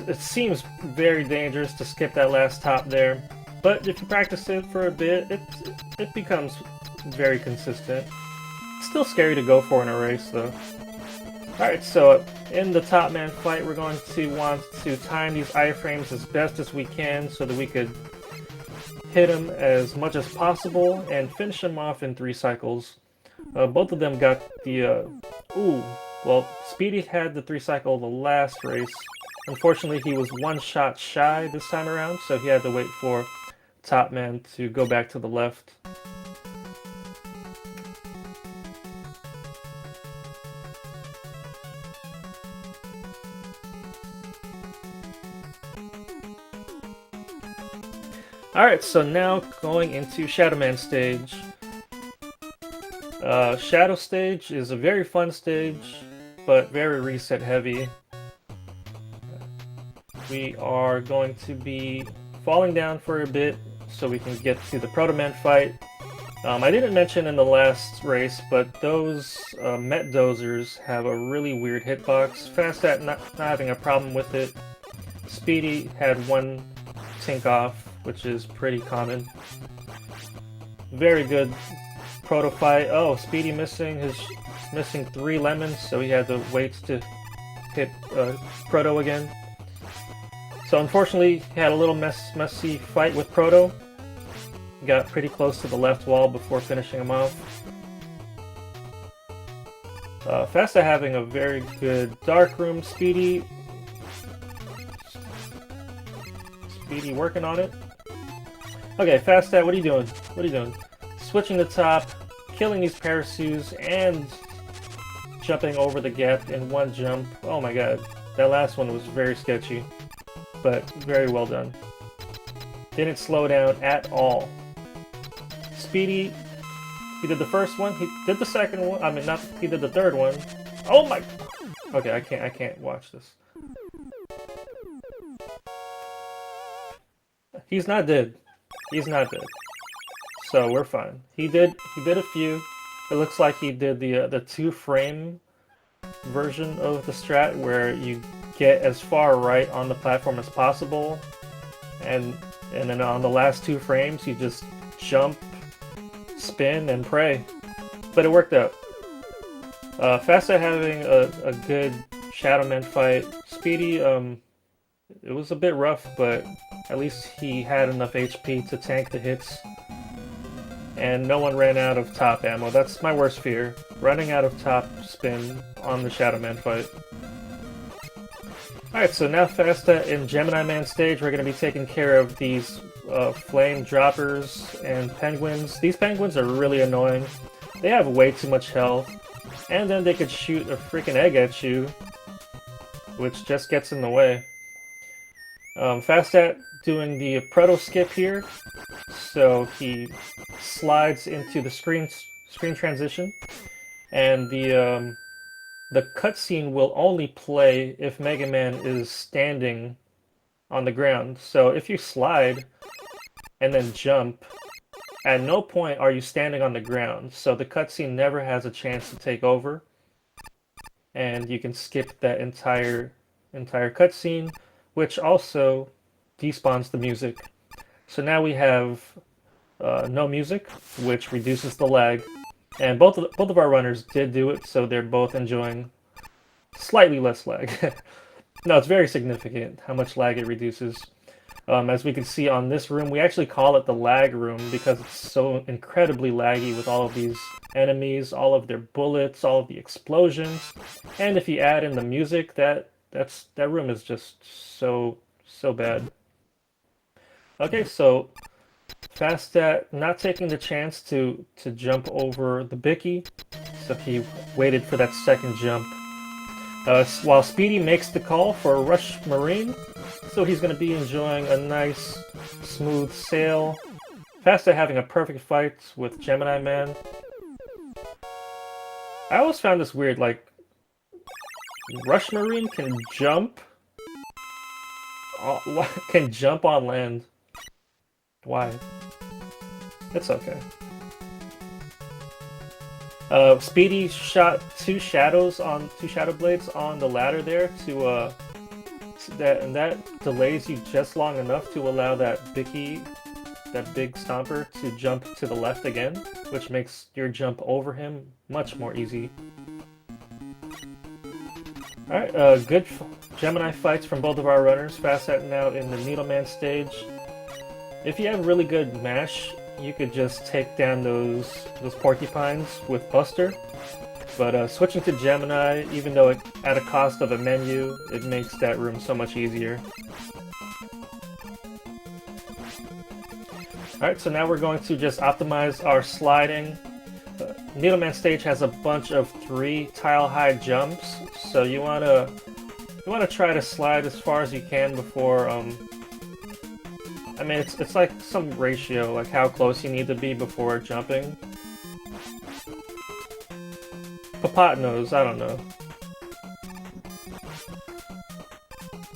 It seems very dangerous to skip that last top there, but if you practice it for a bit, it becomes very consistent. It's still scary to go for in a race, though. Alright, so in the top man fight, we're going to want to time these iframes as best as we can so that we could hit him as much as possible and finish him off in 3 cycles. Both of them got the... Ooh, well, SpeedE had the 3 cycle the last race. Unfortunately, he was 1 shot shy this time around, so he had to wait for Top Man to go back to the left. Alright, so now going into Shadow Man stage. Shadow stage is a very fun stage, but very reset heavy. We are going to be falling down for a bit so we can get to the Proto Man fight. I didn't mention in the last race, but those Met Dozers have a really weird hitbox. Fastat not having a problem with it. SpeedE had 1 tink off, which is pretty common. Very good Proto fight. Oh, SpeedE missing 3 lemons, so he had to wait to hit Proto again. So unfortunately, he had a little messy fight with Proto. Got pretty close to the left wall before finishing him off. Fasta having a very good dark room. SpeedE working on it. Okay, Fasta, what are you doing? What are you doing? Switching the top, killing these Parasus, and jumping over the gap in 1 jump. Oh my god, that last one was very sketchy, but very well done. Didn't slow down at all. SpeedE, he did the first one, he did the second one, I mean, not, he did the third one. Oh my... Okay, I can't watch this. He's not dead. He's not dead. So we're fine. He did a few. It looks like he did the 2-frame version of the strat where you get as far right on the platform as possible, and then on the last 2 frames you just jump, spin, and pray. But it worked out. Fasta having a good Shadow Man fight. SpeedE, it was a bit rough, but at least he had enough HP to tank the hits. And no one ran out of top ammo. That's my worst fear. Running out of top spin on the Shadow Man fight. Alright, so now Fasta in Gemini Man stage, we're going to be taking care of these flame droppers and penguins. These penguins are really annoying. They have way too much health. And then they could shoot a freaking egg at you, which just gets in the way. Fastat doing the proto skip here, so he slides into the screen transition, and the cutscene will only play if Mega Man is standing on the ground. So if you slide and then jump, at no point are you standing on the ground, so the cutscene never has a chance to take over, and you can skip that entire cutscene, which also despawns the music. So now we have no music, which reduces the lag, and both of our runners did do it, so they're both enjoying slightly less lag. No, it's very significant how much lag it reduces. As we can see on this room, we actually call it the lag room because it's so incredibly laggy with all of these enemies, all of their bullets, all of the explosions, and if you add in the music, that room is just so bad. Okay, so Fastat not taking the chance to jump over the Bicky, so he waited for that second jump. While SpeedE makes the call for a Rush Marine, so he's going to be enjoying a nice, smooth sail. Fastat having a perfect fight with Gemini Man. I always found this weird, like, Rush Marine can jump? can jump on land. Why? It's okay. SpeedE shot two shadow blades on the ladder there to that delays you just long enough to allow that big stomper to jump to the left again, which makes your jump over him much more easy. Alright, good Gemini fights from both of our runners. Fastat now in the Needleman stage. If you have really good mash, you could just take down those porcupines with Buster. But switching to Gemini, even though at a cost of a menu, it makes that room so much easier. Alright, so now we're going to just optimize our sliding. Needleman stage has a bunch of 3 tile-high jumps, so you wanna try to slide as far as you can before. I mean, it's like some ratio, like how close you need to be before jumping. Papat knows, I don't know.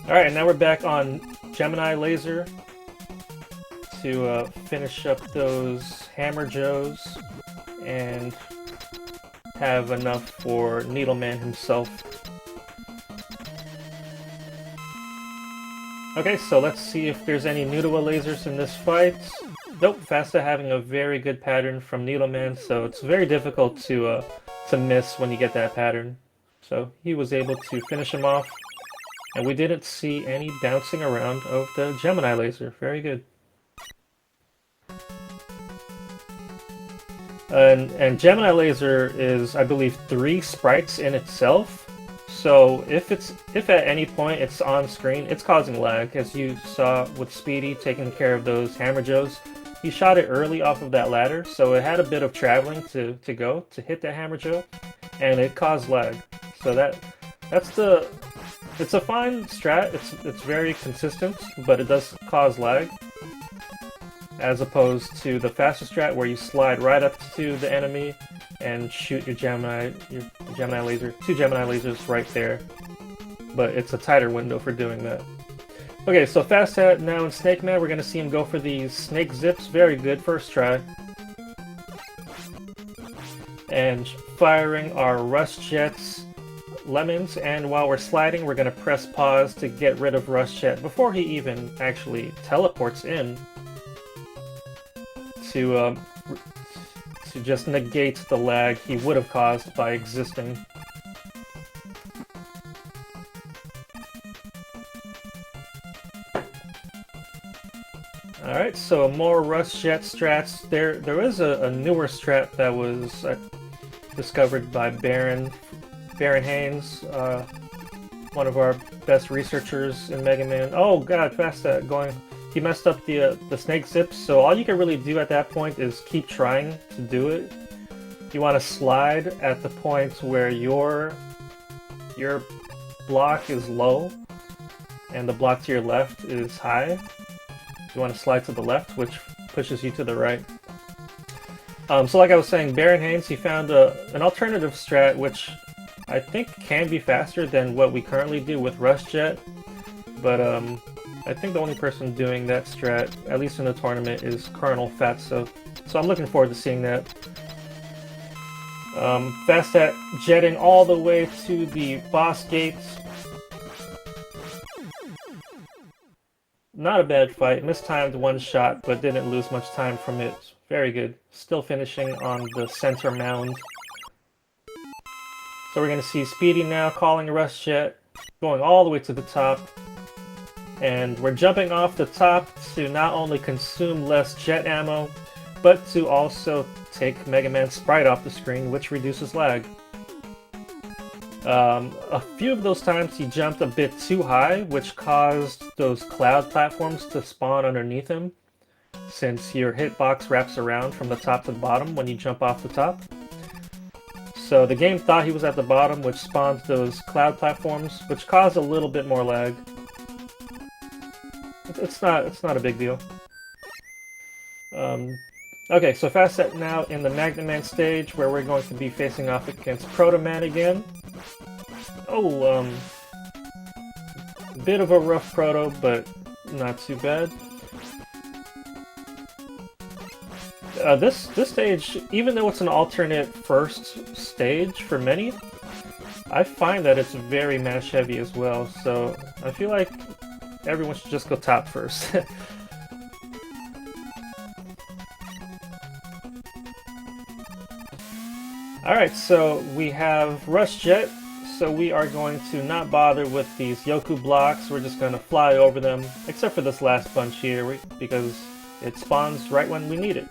Alright, and now we're back on Gemini Laser to finish up those Hammer Joes and have enough for Needleman himself. Okay, so let's see if there's any Noodle lasers in this fight. Nope, Fasta having a very good pattern from Needleman, so it's very difficult to miss when you get that pattern. So he was able to finish him off, and we didn't see any bouncing around of the Gemini laser. Very good. And Gemini laser is, I believe, 3 sprites in itself. So if at any point it's on screen, it's causing lag, as you saw with SpeedE taking care of those Hammer Joes. He shot it early off of that ladder, so it had a bit of traveling to go to hit that Hammer Joe, and it caused lag. So it's a fine strat. It's very consistent, but it does cause lag, as opposed to the faster strat where you slide right up to the enemy and shoot your Gemini laser, 2 Gemini lasers right there. But it's a tighter window for doing that. Okay, so Fastat now in Snake Man, we're gonna see him go for these snake zips. Very good, first try. And firing our Rust Jets lemons, and while we're sliding, we're gonna press pause to get rid of Rust Jet before he even actually teleports in to just negate the lag he would have caused by existing. Alright, so more Rust Jet strats. There is a newer strat that was discovered by Baron Haynes, one of our best researchers in Mega Man. Oh god, Fastat going. He messed up the snake zips, so all you can really do at that point is keep trying to do it. You want to slide at the point where your block is low and the block to your left is high. You want to slide to the left, which pushes you to the right. So like I was saying, Baron Haynes, he found an alternative strat which I think can be faster than what we currently do with Rust Jet, but I think the only person doing that strat, at least in the tournament, is Colonel Fatso. So I'm looking forward to seeing that. Fastat jetting all the way to the boss gates. Not a bad fight. Mistimed one shot, but didn't lose much time from it. Very good. Still finishing on the center mound. So we're going to see SpeedE now calling Rust Jet, going all the way to the top. And we're jumping off the top to not only consume less jet ammo, but to also take Mega Man's sprite off the screen, which reduces lag. A few of those times he jumped a bit too high, which caused those cloud platforms to spawn underneath him, since your hitbox wraps around from the top to the bottom when you jump off the top. So the game thought he was at the bottom, which spawned those cloud platforms, which caused a little bit more lag. It's not a big deal. Okay, so Fastat now in the Magnet Man stage, where we're going to be facing off against Proto Man again. Oh, Bit of a rough proto, but not too bad. This stage, even though it's an alternate first stage for many, I find that it's very match heavy as well, so I feel like everyone should just go top first. Alright, so we have Rush Jet, so we are going to not bother with these Yoku blocks, we're just going to fly over them, except for this last bunch here, because it spawns right when we need it.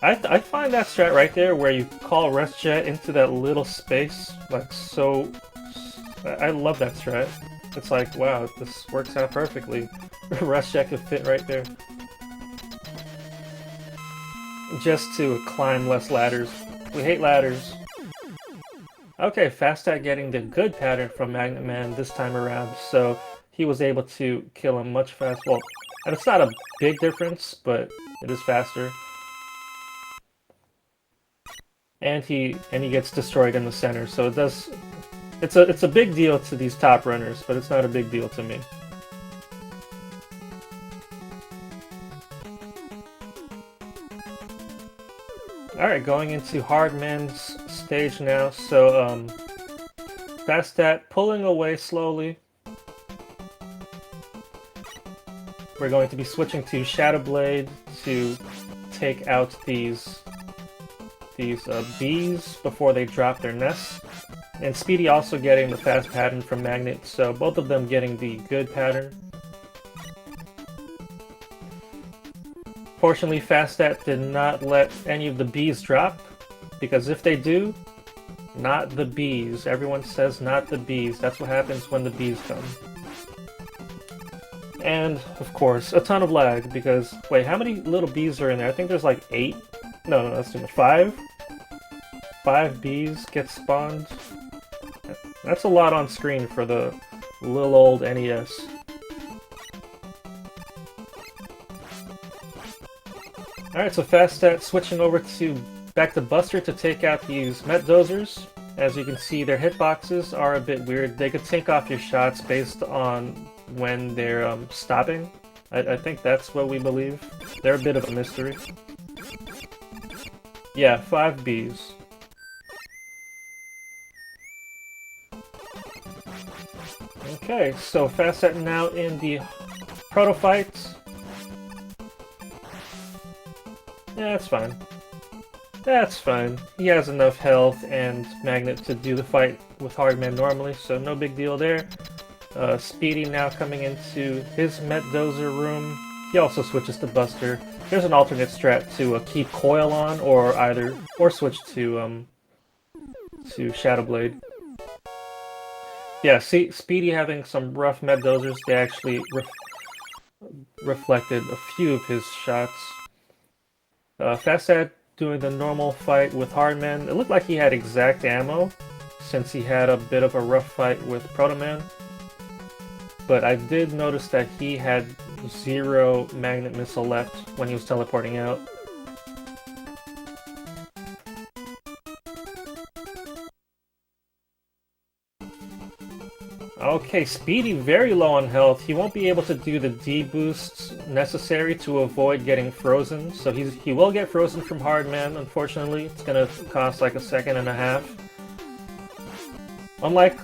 I find that strat right there, where you call Rush Jet into that little space, like so... I love that strat. It's like, wow, this works out perfectly. Rush Jet could fit right there. Just to climb less ladders. We hate ladders. Okay, Fastat getting the good pattern from Magnet Man this time around, so he was able to kill him much faster. Well, and it's not a big difference, but it is faster. And he gets destroyed in the center, so it does. It's a big deal to these top runners, but it's not a big deal to me. Alright, going into Hardman's stage now, so Fastat pulling away slowly. We're going to be switching to Shadow Blade to take out these bees before they drop their nests. And SpeedE also getting the fast pattern from Magnet, so both of them getting the good pattern. Fortunately, Fastat did not let any of the bees drop, because if they do, not the bees. Everyone says not the bees. That's what happens when the bees come. And, of course, a ton of lag, because, wait, how many little bees are in there? I think there's like 8? No, that's too much. 5? 5 bees get spawned. That's a lot on screen for the little old NES. Alright, so Fastat switching over to back to Buster to take out these Met Dozers. As you can see, their hitboxes are a bit weird. They could take off your shots based on when they're stopping. I think that's what we believe. They're a bit of a mystery. Yeah, 5 bees. Okay, so Fastat now in the proto fight. Yeah, that's fine. That's fine. He has enough health and Magnet to do the fight with Hardman normally, so no big deal there. SpeedE now coming into his Met Dozer room. He also switches to Buster. There's an alternate strat to keep Coil on, or switch to Shadow Blade. Yeah, see, SpeedE having some rough Met Dozers. They actually reflected a few of his shots. Fastat doing the normal fight with Hardman. It looked like he had exact ammo, since he had a bit of a rough fight with Proto Man. But I did notice that he had 0 magnet missile left when he was teleporting out. Okay, SpeedE very low on health. He won't be able to do the D boosts necessary to avoid getting frozen. So he will get frozen from Hardman, unfortunately. It's gonna cost like a second and a half. Unlike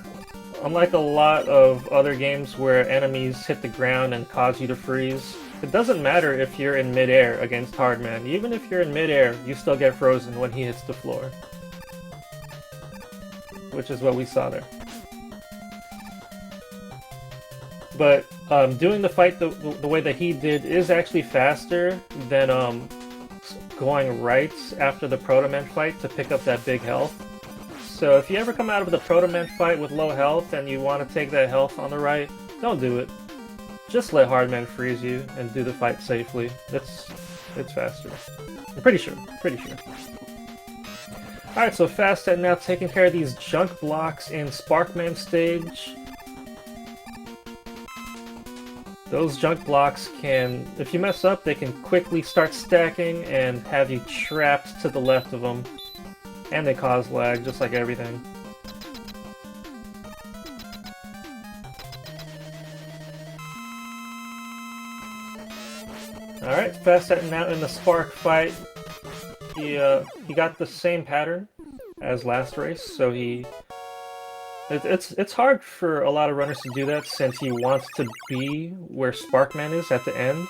a lot of other games where enemies hit the ground and cause you to freeze, it doesn't matter if you're in midair against Hardman. Even if you're in midair, you still get frozen when he hits the floor. Which is what we saw there. But doing the fight the way that he did is actually faster than going right after the Proto Man fight to pick up that big health. So if you ever come out of the Proto Man fight with low health and you want to take that health on the right, don't do it. Just let Hardman freeze you and do the fight safely. It's faster. I'm pretty sure. Alright, so Fastat now taking care of these junk blocks in Sparkman stage. Those junk blocks can, if you mess up, they can quickly start stacking and have you trapped to the left of them. and they cause lag, just like everything. Alright, Fastat now in the Spark fight. He got the same pattern as last race, so it's hard for a lot of runners to do that since he wants to be where Sparkman is at the end.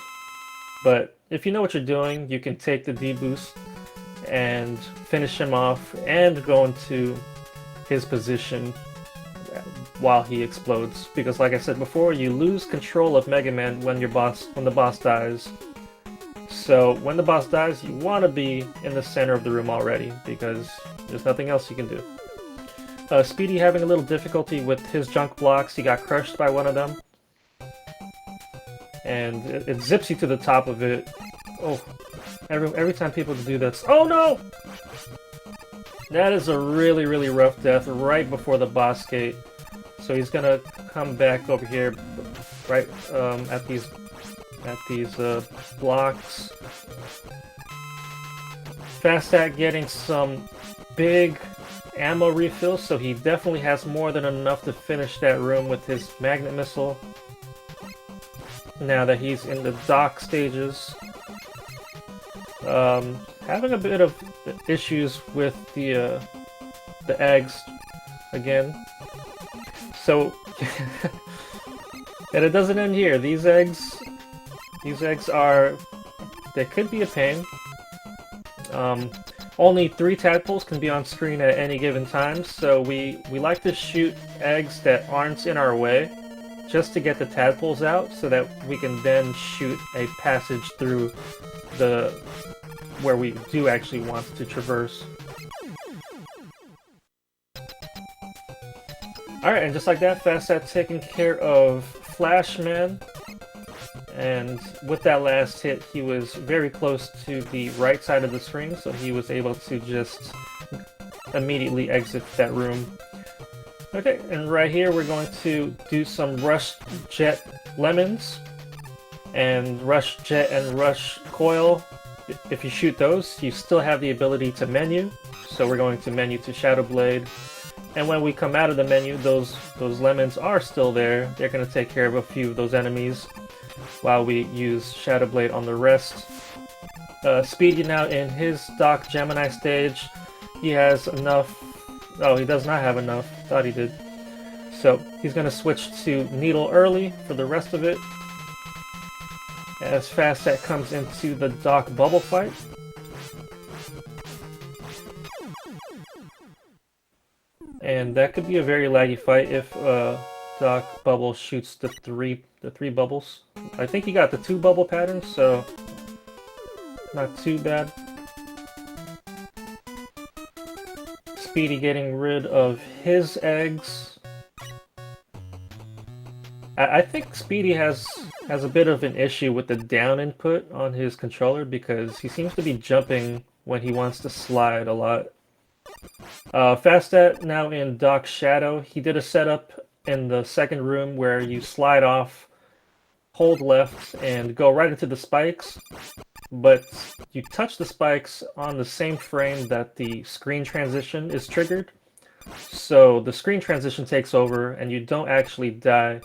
But if you know what you're doing, you can take the D-boost and finish him off and go into his position while he explodes. Because like I said before, you lose control of Mega Man when the boss dies. So when the boss dies, you want to be in the center of the room already, because there's nothing else you can do. SpeedE having a little difficulty with his junk blocks. He got crushed by one of them. And it zips you to the top of it. Oh, every time people do this. Oh no! That is a really, really rough death right before the boss gate. So he's gonna come back over here, right at these blocks. Fastat getting some big ammo refills, so he definitely has more than enough to finish that room with his magnet missile. Now that he's in the dock stages, having a bit of issues with the eggs again. So, and it doesn't end here. These eggs are, they could be a pain. Only 3 tadpoles can be on screen at any given time, so we like to shoot eggs that aren't in our way, just to get the tadpoles out, so that we can then shoot a passage through where we do actually want to traverse. Alright, and just like that, Fastat taking care of Flashman. And with that last hit, he was very close to the right side of the screen, so he was able to just immediately exit that room. Okay, and right here we're going to do some Rush Jet Lemons, and Rush Jet and Rush Coil. If you shoot those, you still have the ability to menu, so we're going to menu to Shadow Blade. And when we come out of the menu, those lemons are still there. They're going to take care of a few of those enemies, while we use Shadow Blade on the rest. SpeedE now in his Doc Gemini stage. He has enough. Oh, he does not have enough. Thought he did. So he's going to switch to Needle early for the rest of it, as Fastat comes into the Doc Bubble fight. And that could be a very laggy fight if Doc Bubble shoots the three bubbles. I think he got the 2 bubble patterns, so not too bad. SpeedE getting rid of his eggs. I think SpeedE has a bit of an issue with the down input on his controller, because he seems to be jumping when he wants to slide a lot. Fastat now in Doc Shadow. He did a setup in the second room where you slide off, hold left, and go right into the spikes, but you touch the spikes on the same frame that the screen transition is triggered. So the screen transition takes over and you don't actually die.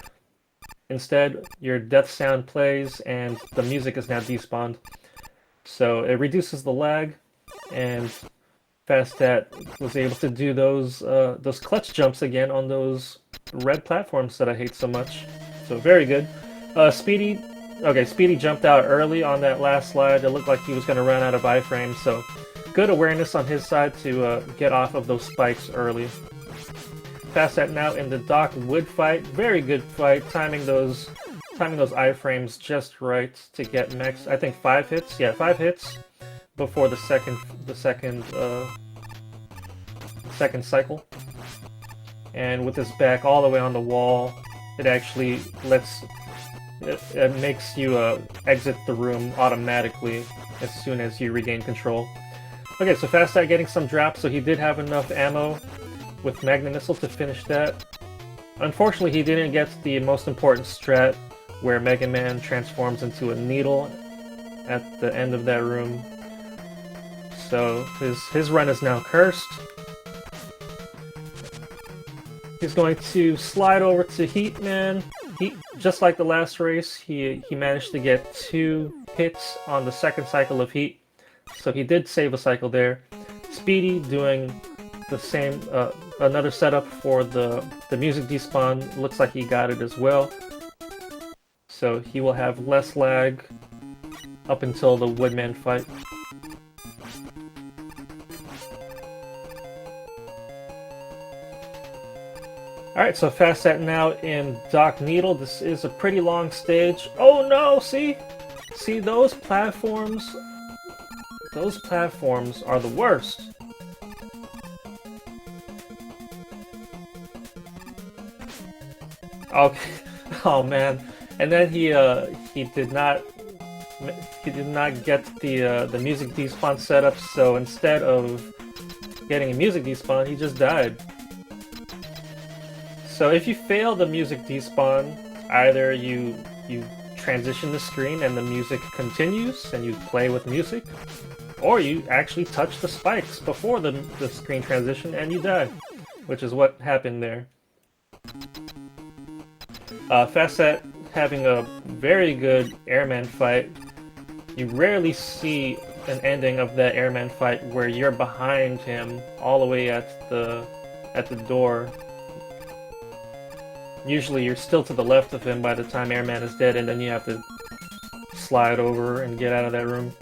Instead, your death sound plays and the music is now despawned. So it reduces the lag, and Fastat was able to do those clutch jumps again on those red platforms that I hate so much. So very good. SpeedE jumped out early on that last slide. It looked like he was going to run out of iframes, so good awareness on his side to get off of those spikes early. Fastat now in the Doc Wood fight. Very good fight, timing those iframes just right to get max. I think 5 hits. Yeah, 5 hits before the second cycle. And with his back all the way on the wall, it actually it makes you exit the room automatically as soon as you regain control. Okay, so Fastat getting some drops, so he did have enough ammo with Magnet Missile to finish that. Unfortunately, he didn't get the most important strat where Mega Man transforms into a needle at the end of that room. So his run is now cursed. He's going to slide over to Heatman. Just like the last race, he managed to get 2 hits on the second cycle of Heat. So he did save a cycle there. SpeedE doing the same, another setup for the music despawn. Looks like he got it as well. So he will have less lag up until the Woodman fight. Alright, so Fastat now in Doc Needle. This is a pretty long stage. Oh no, see? See, those platforms are the worst. Okay. Oh man. And then he did not get the music despawn setup, so instead of getting a music despawn, he just died. So if you fail the music despawn, either you transition the screen and the music continues and you play with music, or you actually touch the spikes before the screen transition and you die, which is what happened there. Fastat having a very good airman fight. You rarely see an ending of that airman fight where you're behind him all the way at the door. Usually you're still to the left of him by the time Airman is dead, and then you have to slide over and get out of that room.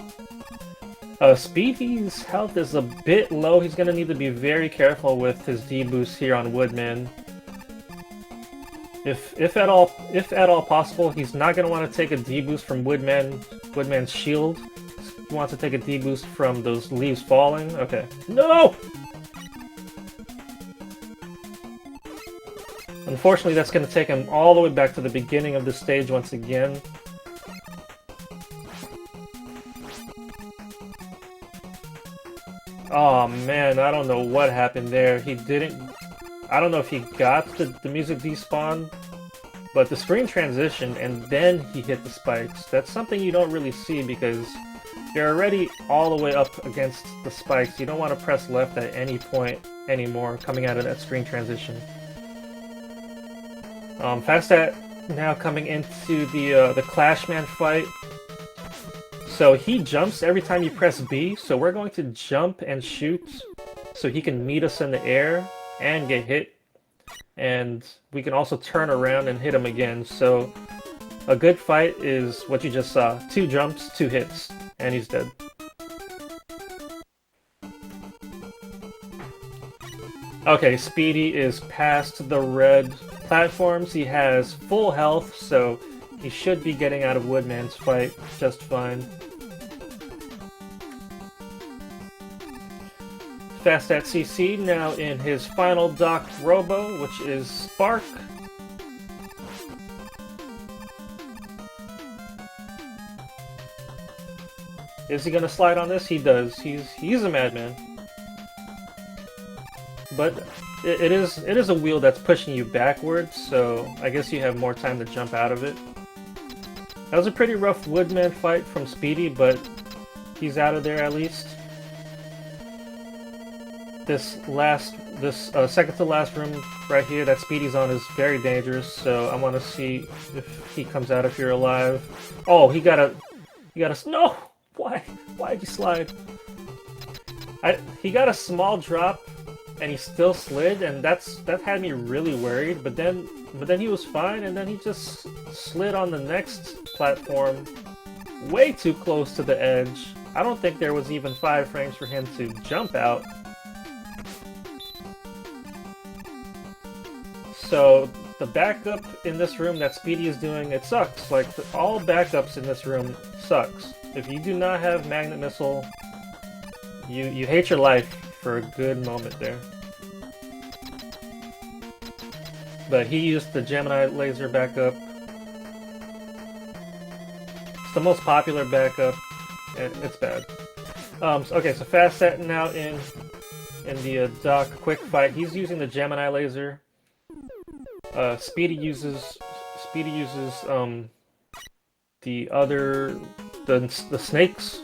SpeedE's health is a bit low. He's going to need to be very careful with his D-boost here on Woodman. If at all possible, he's not going to want to take a D-boost from Woodman's shield. He wants to take a D-boost from those leaves falling. Okay. No! Unfortunately, that's going to take him all the way back to the beginning of the stage once again. Oh man, I don't know what happened there. He didn't... I don't know if he got the music despawn, but the screen transitioned and then he hit the spikes. That's something you don't really see because you're already all the way up against the spikes. You don't want to press left at any point anymore coming out of that screen transition. Fastat now coming into the Clashman fight. So he jumps every time you press B, so we're going to jump and shoot so he can meet us in the air and get hit. And we can also turn around and hit him again. So a good fight is what you just saw. 2 jumps, 2 hits, and he's dead. Okay, SpeedE is past the red platforms. He has full health, so he should be getting out of Woodman's fight just fine. fastatcc now in his final docked robo, which is Spark. Is he gonna slide on this? He does. He's a madman. But it is a wheel that's pushing you backwards, so I guess you have more time to jump out of it. That was a pretty rough Woodman fight from SpeedE, but he's out of there at least. This second to last room right here that SpeedE's on is very dangerous, so I want to see if he comes out if you're alive. Oh, he got a no! Why did he slide? He got a small drop and he still slid, and that had me really worried, but then he was fine, and then he just slid on the next platform way too close to the edge. I don't think there was even 5 frames for him to jump out. So the backup in this room that SpeedE is doing, it sucks. Like, all backups in this room sucks. If you do not have Magnet Missile, you hate your life for a good moment there. But he used the Gemini laser backup. It's the most popular backup, and it's bad. Okay, so Fastat now in the Doc quick fight. He's using the Gemini laser. SpeedE uses the snakes.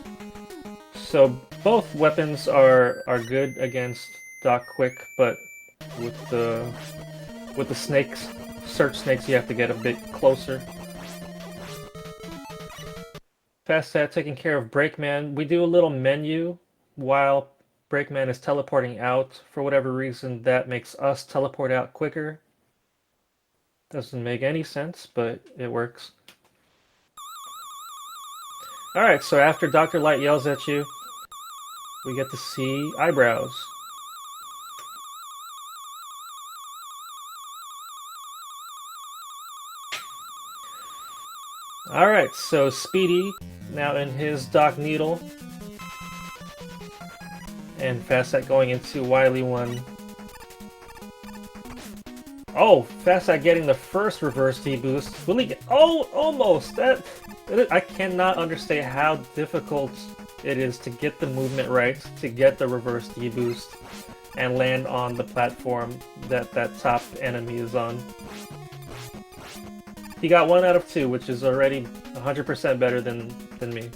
So Both weapons are good against Doc Quick, but with the snakes, search snakes, you have to get a bit closer. Fastat taking care of Brakeman. We do a little menu while Brakeman is teleporting out. For whatever reason, that makes us teleport out quicker. Doesn't make any sense, but it works. Alright, so after Dr. Light yells at you, we get to see eyebrows. Alright, so SpeedE, now in his Doc Needle, and Fastat going into Wily 1. Oh, Fastat getting the first reverse D-boost. Will he get... Oh, almost! I cannot understand how difficult it is to get the movement right, to get the reverse D-boost, and land on the platform that top enemy is on. He got 1 out of 2, which is already 100% better than me.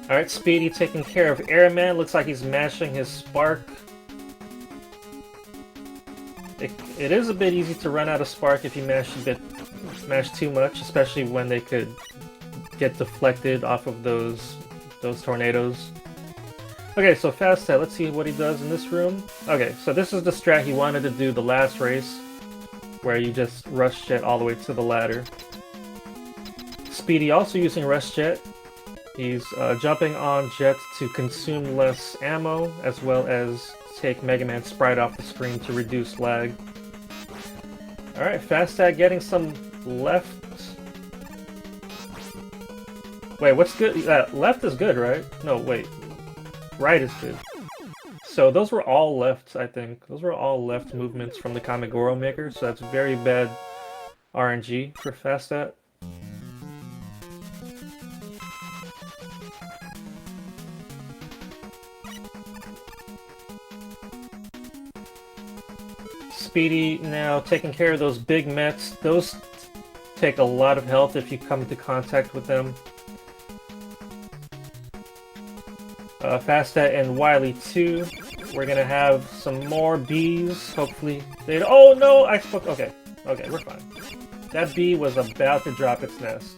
Alright, SpeedE taking care of Airman. Looks like he's mashing his spark. It is a bit easy to run out of spark if you mash too much, especially when they could get deflected off of those tornadoes. Okay, so Fastat, let's see what he does in this room. Okay, so this is the strat he wanted to do the last race, where you just rush jet all the way to the ladder. SpeedE also using rush jet. He's jumping on jet to consume less ammo, as well as take Mega Man Sprite off the screen to reduce lag. Alright, Fastat getting some left. Wait, what's good? Left is good, right? No, wait. Right is good. So those were all left, I think. Those were all left movements from the Kamegoro maker, so that's very bad RNG for Fastat. SpeedE now taking care of those big Mets. Those take a lot of health if you come into contact with them. Fastat and Wily 2. We're gonna have some more bees. Hopefully they... Oh no! I spoke... Okay. Okay, we're fine. That bee was about to drop its nest.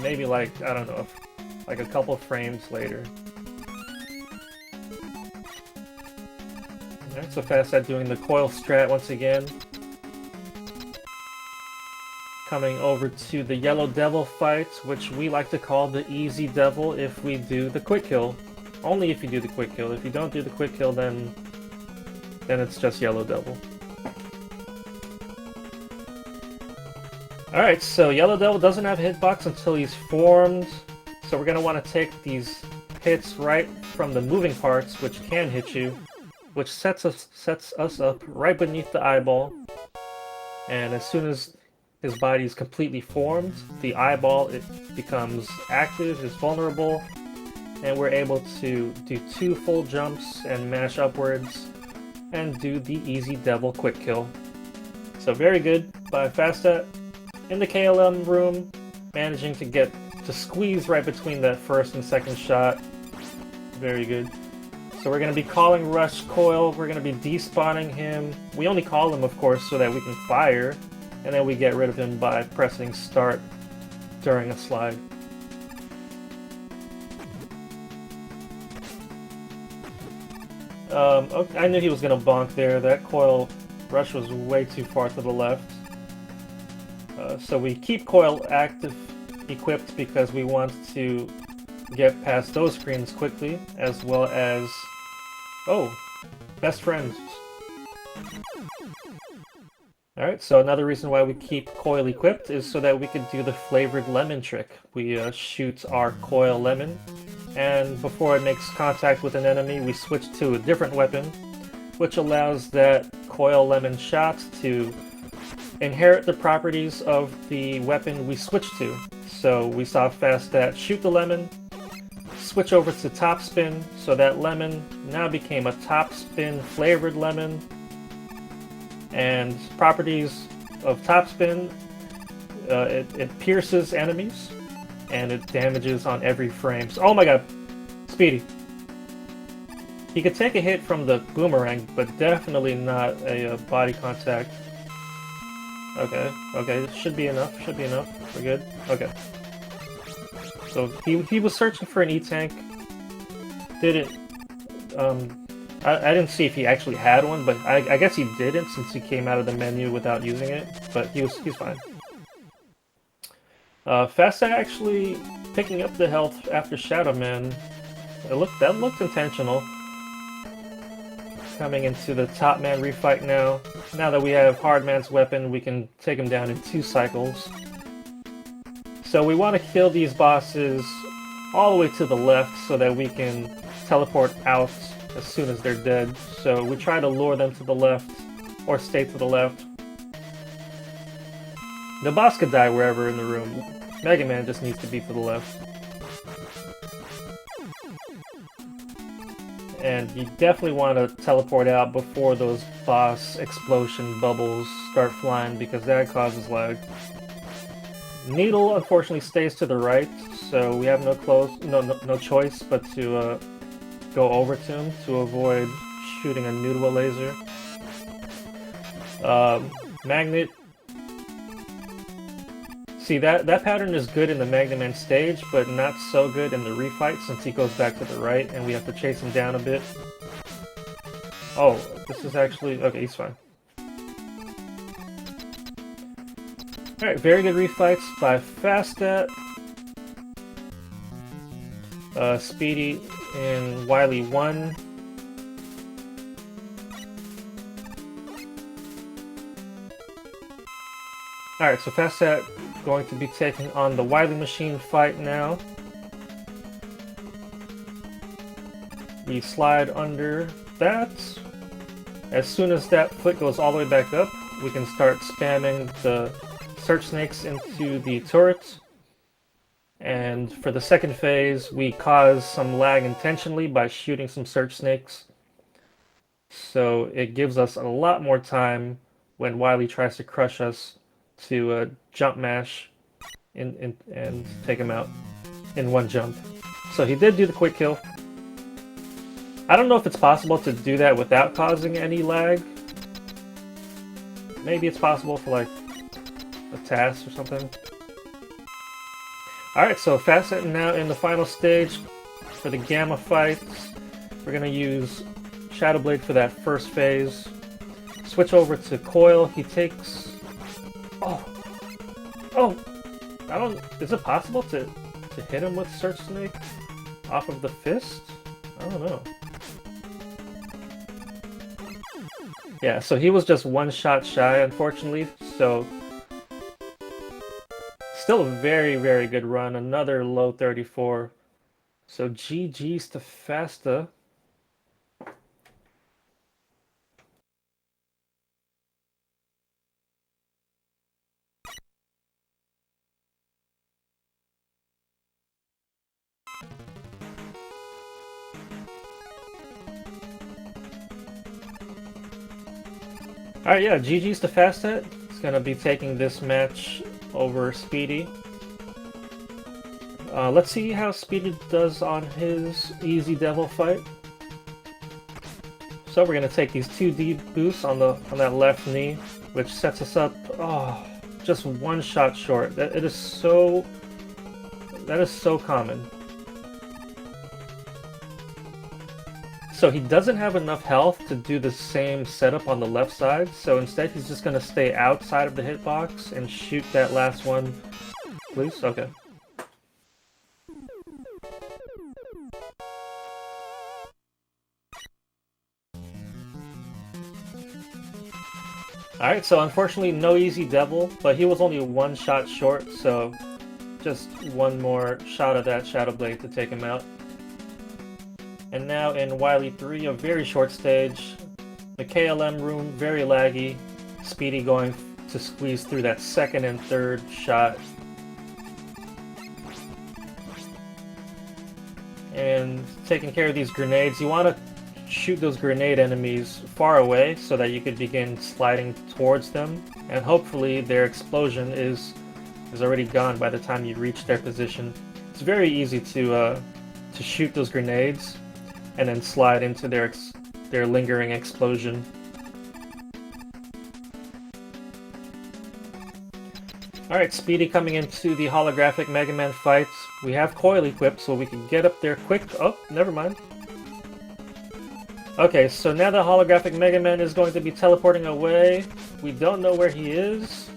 Maybe like, I don't know, like a couple frames later. Alright, so Fastat doing the coil strat once again. Coming over to the Yellow Devil fight, which we like to call the Easy Devil if we do the quick kill. Only if you do the quick kill. If you don't do the quick kill, then it's just Yellow Devil. Alright, so Yellow Devil doesn't have a hitbox until he's formed. So we're going to want to take these hits right from the moving parts, which can hit you, which sets us up right beneath the eyeball. And as soon as his body is completely formed, the eyeball, it becomes active, is vulnerable, and we're able to do 2 full jumps and mash upwards and do the Easy Devil quick kill. So very good by Fastat. In the KLM room, managing to squeeze right between that first and second shot. Very good. So we're going to be calling Rush Coil, we're going to be despawning him. We only call him, of course, so that we can fire, and then we get rid of him by pressing start during a slide. Okay, I knew he was going to bonk there. That coil rush was way too far to the left. So we keep coil active, equipped, because we want to get past those screens quickly, as well as... Oh! Best friends. Alright, so another reason why we keep coil equipped is so that we could do the flavored lemon trick. We shoot our coil lemon, and before it makes contact with an enemy, we switch to a different weapon, which allows that coil lemon shot to inherit the properties of the weapon we switch to. So we saw Fastat shoot the lemon, switch over to top spin, so that lemon now became a top spin flavored lemon. And properties of top spin, it pierces enemies, and it damages on every frame. So, oh my god, Speedy. He could take a hit from the boomerang, but definitely not a body contact. Okay, okay, should be enough, we're good. Okay. So he was searching for an E-tank. Didn't, I didn't see if he actually had one, but I guess he didn't since he came out of the menu without using it, but he's fine. Fasta actually picking up the health after Shadow Man. That looked intentional. Coming into the Top Man refight now. Now that we have Hard Man's weapon, we can take him down in 2 cycles. So we want to kill these bosses all the way to the left so that we can teleport out as soon as they're dead. So we try to lure them to the left, or stay to the left. The boss could die wherever in the room. Mega Man just needs to be to the left. And you definitely want to teleport out before those boss explosion bubbles start flying, because that causes lag. Needle unfortunately stays to the right, so we have no choice but to go over to him to avoid shooting a Noodle laser. Magnet. See, that pattern is good in the Mega Man stage, but not so good in the refight since he goes back to the right and we have to chase him down a bit. Oh, this is actually... okay, he's fine. Alright, very good refights by Fastat, SpeedE, and Wily 1. Alright, so Fastat going to be taking on the Wily Machine fight now. We slide under that. As soon as that foot goes all the way back up, we can start spamming the Search Snakes into the turret. And for the second phase, we cause some lag intentionally by shooting some Search Snakes. So it gives us a lot more time when Wily tries to crush us to jump mash and take him out in one jump. So he did do the quick kill. I don't know if it's possible to do that without causing any lag. Maybe it's possible for like a task or something. Alright, so Facet now in the final stage for the Gamma fights. We're going to use Shadow Blade for that first phase. Switch over to Coil. He takes... Oh! I don't... is it possible to hit him with Search Snake off of the fist? I don't know. Yeah, so he was just one shot shy, unfortunately, so... still a very, very good run. Another low 34. So GG's to Fasta. Alright, yeah, GG's to Fastet. He's gonna be taking this match over SpeedE. Let's see how SpeedE does on his Easy Devil fight. So we're gonna take these 2D boosts on that left knee, which sets us up. Oh, just one shot short. That is so common. So he doesn't have enough health to do the same setup on the left side, so instead he's just gonna stay outside of the hitbox and shoot that last one. Please? Okay. Alright, so unfortunately no Easy Devil, but he was only one shot short, so just one more shot of that Shadow Blade to take him out. And now in Wily 3, a very short stage. The KLM room, very laggy. SpeedE going to squeeze through that second and third shot. And taking care of these grenades. You want to shoot those grenade enemies far away so that you could begin sliding towards them. And hopefully their explosion is is already gone by the time you reach their position. It's very easy to shoot those grenades and then slide into their lingering explosion. Alright, SpeedE coming into the holographic Mega Man fights. We have coil equipped so we can get up there quick. Oh, never mind. Okay, so now the holographic Mega Man is going to be teleporting away. We don't know where he is.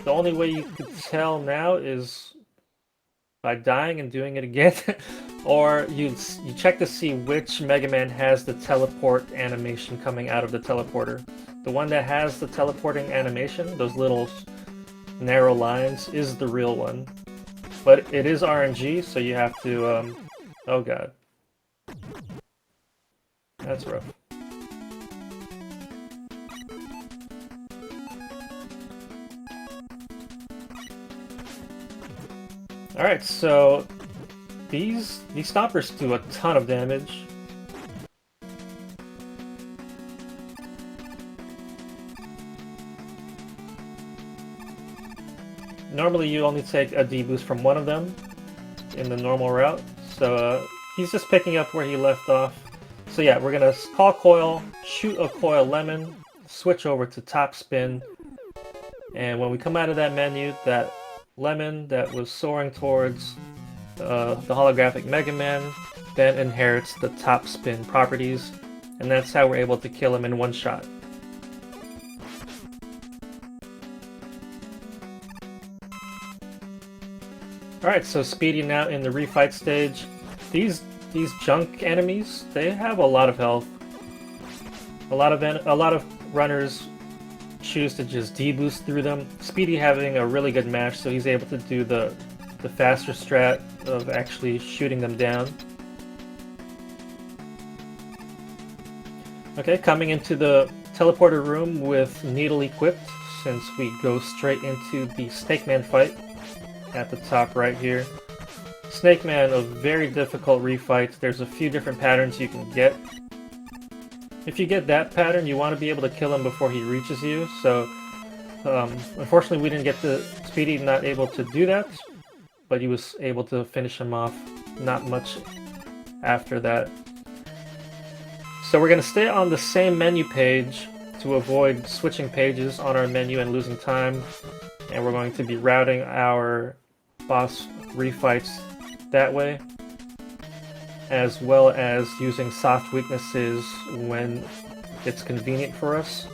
The only way you could tell now is by dying and doing it again. Or you check to see which Mega Man has the teleport animation coming out of the teleporter. The one that has the teleporting animation, those little narrow lines, is the real one. But it is RNG, so you have to, oh god. That's rough. Alright, so these stompers do a ton of damage. Normally you only take a D-boost from one of them in the normal route, so he's just picking up where he left off. So yeah, we're gonna call coil, shoot a coil lemon, switch over to top spin, and when we come out of that menu, that lemon that was soaring towards the holographic Mega Man then inherits the top spin properties, and that's how we're able to kill him in one shot. Alright, so SpeedE now in the refight stage. These junk enemies, they have a lot of health. A lot of runners choose to just D-boost through them. SpeedE having a really good match, so he's able to do the faster strat of actually shooting them down. Okay, coming into the teleporter room with Needle equipped, since we go straight into the Snake Man fight at the top right here. Snake Man, a very difficult refight. There's a few different patterns you can get. If you get that pattern, you want to be able to kill him before he reaches you, so unfortunately we didn't get SpeedE not able to do that, but he was able to finish him off not much after that. So we're going to stay on the same menu page to avoid switching pages on our menu and losing time, and we're going to be routing our boss refights that way, as well as using soft weaknesses when it's convenient for us.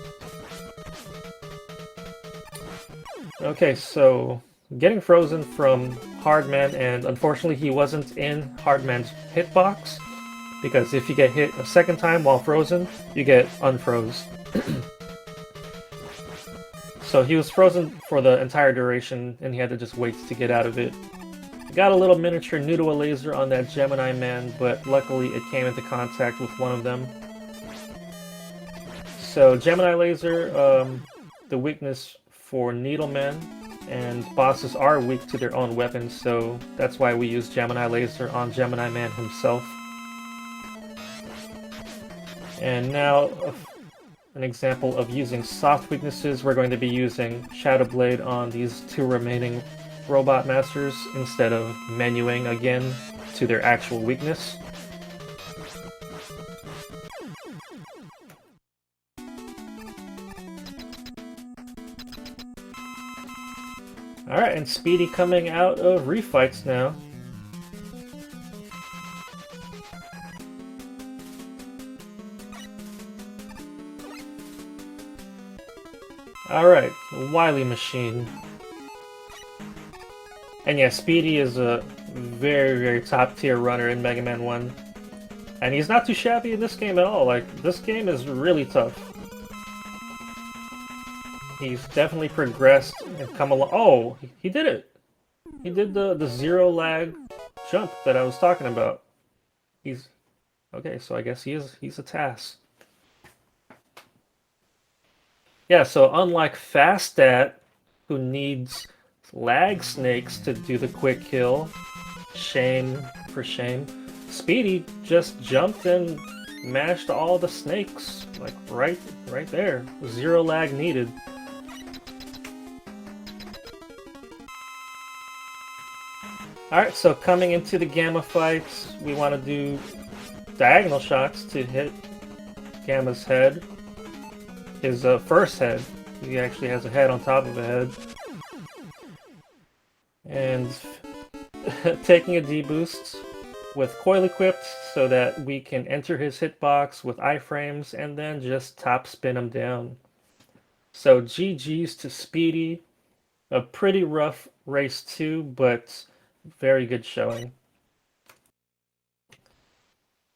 Okay, so getting frozen from Hardman, and unfortunately he wasn't in Hardman's hitbox, because if you get hit a second time while frozen, you get unfroze. So he was frozen for the entire duration, and he had to just wait to get out of it. Got a little miniature Noodle laser on that Gemini Man, but luckily it came into contact with one of them. So Gemini laser, the weakness for Needleman, and bosses are weak to their own weapons, so that's why we use Gemini laser on Gemini Man himself. And now, an example of using soft weaknesses, we're going to be using Shadow Blade on these two remaining Robot Masters instead of menuing again to their actual weakness. Alright, and SpeedE coming out of refights now. Alright, Wily Machine. And yeah, SpeedE is a very, very top tier runner in Mega Man 1. And he's not too shabby in this game at all. Like, this game is really tough. He's definitely progressed and come along. Oh, he did it! He did the zero lag jump that I was talking about. He's... okay, so I guess he's a TAS. Yeah, so unlike Fastat, who needs lag snakes to do the quick kill, shame for shame, SpeedE just jumped and mashed all the snakes, like right there. Zero lag needed. Alright, so coming into the Gamma fights, we want to do diagonal shots to hit Gamma's head. His first head. He actually has a head on top of a head. And taking a D-boost with coil equipped so that we can enter his hitbox with iframes and then just top spin him down. So GG's to SpeedE. A pretty rough race 2, but very good showing.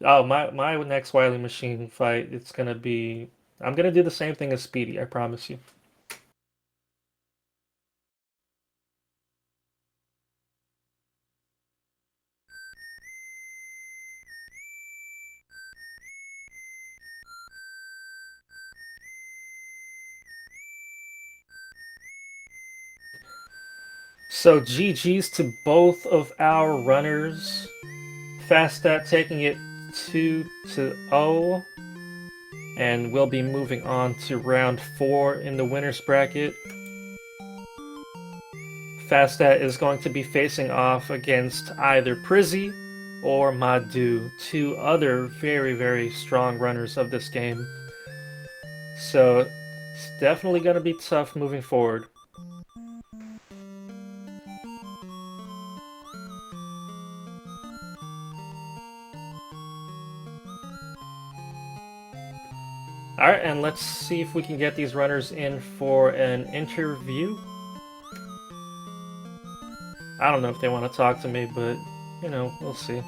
Oh, my next Wily Machine fight, it's gonna be... I'm gonna do the same thing as SpeedE, I promise you. So GG's to both of our runners. Fastat taking it 2-0. And we'll be moving on to round 4 in the winner's bracket. Fastat is going to be facing off against either Prizzy or Madu, 2 other very, very strong runners of this game. So it's definitely going to be tough moving forward. Alright, and let's see if we can get these runners in for an interview. I don't know if they want to talk to me, but, you know, we'll see.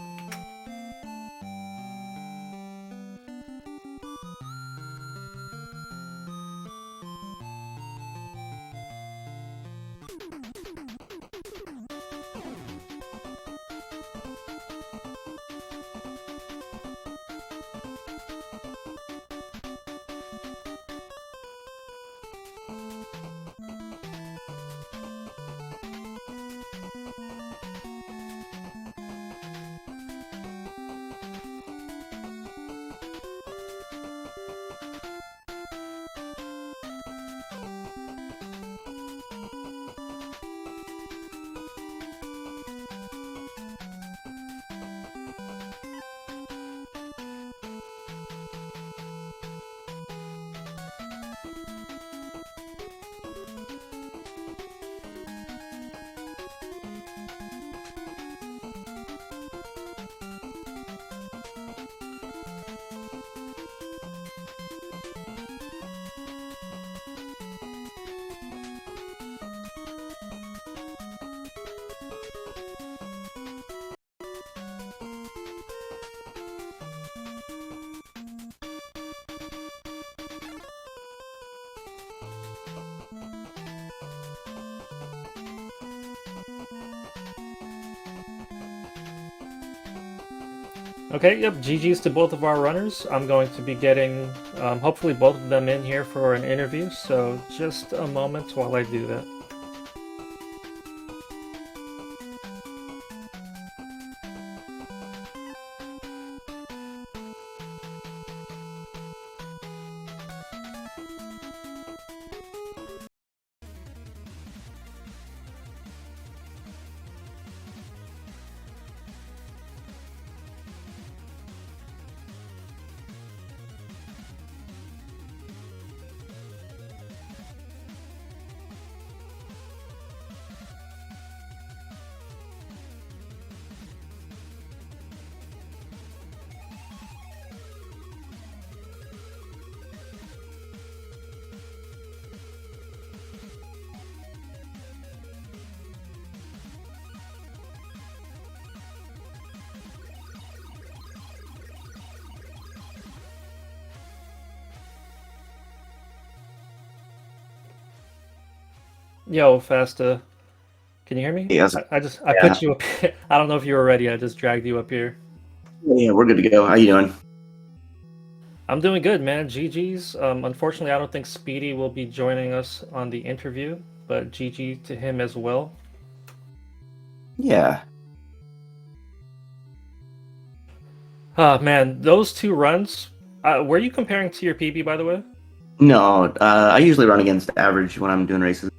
Okay, yep, GG's to both of our runners. I'm going to be getting, hopefully both of them in here for an interview, so just a moment while I do that. Yo, Fasta, can you hear me? Yes. I put you up here. I don't know if you were ready. I just dragged you up here. Yeah, we're good to go. How you doing? I'm doing good, man. GG's. Unfortunately, I don't think SpeedE will be joining us on the interview, but GG to him as well. Yeah. Man, those 2 runs. Were you comparing to your PB, by the way? No, I usually run against average when I'm doing races.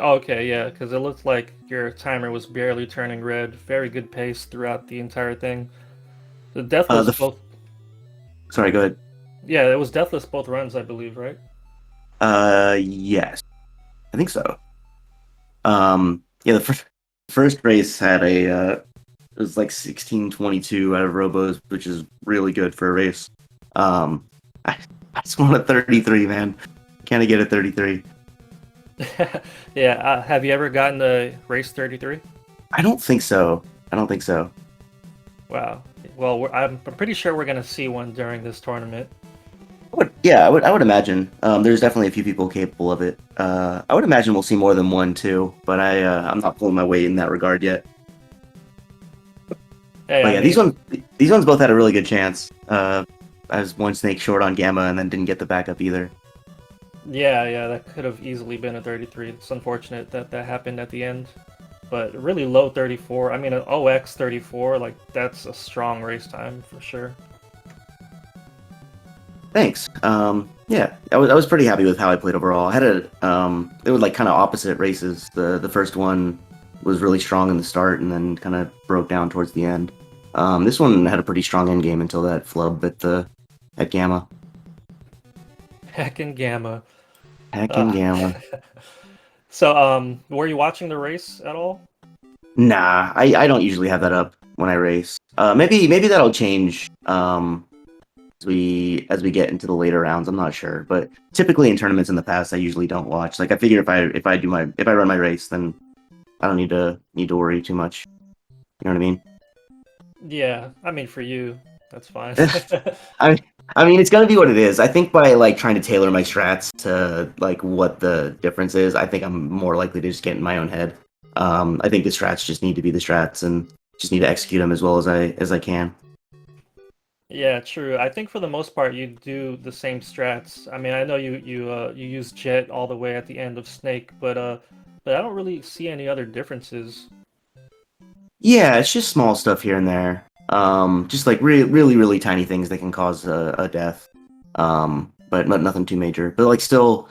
Okay, yeah, because it looked like your timer was barely turning red. Very good pace throughout the entire thing. The Uh, deathless the f- both. Sorry, go ahead. Yeah, it was deathless both runs, I believe, right? Yes, I think so. Yeah, the first race had it was like 16:22 out of robos, which is really good for a race. Um, I, I just want a 33, man. Can I get a 33? Yeah, have you ever gotten a race 33? I don't think so. I don't think so. Wow. Well, I'm pretty sure we're gonna see one during this tournament. Yeah, I would imagine. There's definitely a few people capable of it. I would imagine we'll see more than one too, but I'm not pulling my weight in that regard yet. Hey, But I yeah, mean, these ones both had a really good chance. I was one snake short on Gamma and then didn't get the backup either. yeah, that could have easily been a 33. It's unfortunate that that happened at the end, but really low 34. I mean, an OX 34, like that's a strong race time for sure. Thanks. Yeah, I was pretty happy with how I played overall. I had they were like kind of opposite races. The first one was really strong in the start and then kind of broke down towards the end. This one had a pretty strong end game until that flub at Gamma. Heck and Gamma. Heckin' Uh, Gamma. so, were you watching the race at all? Nah, I don't usually have that up when I race. Maybe that'll change as we get into the later rounds. I'm not sure, but typically in tournaments in the past, I usually don't watch. Like I figure if I run my race, then I don't need to worry too much. You know what I mean? Yeah, I mean for you, that's fine. I I mean it's gonna be what it is. I think by like trying to tailor my strats to like what the difference is, I think I'm more likely to just get in my own head. I think the strats just need to be the strats and just need to execute them as well as I can. Yeah, true. I think for the most part you do the same strats. I mean, I know you use Jet all the way at the end of Snake, but I don't really see any other differences. Yeah, it's just small stuff here and there. Just like really tiny things that can cause a death. But nothing too major. But like still,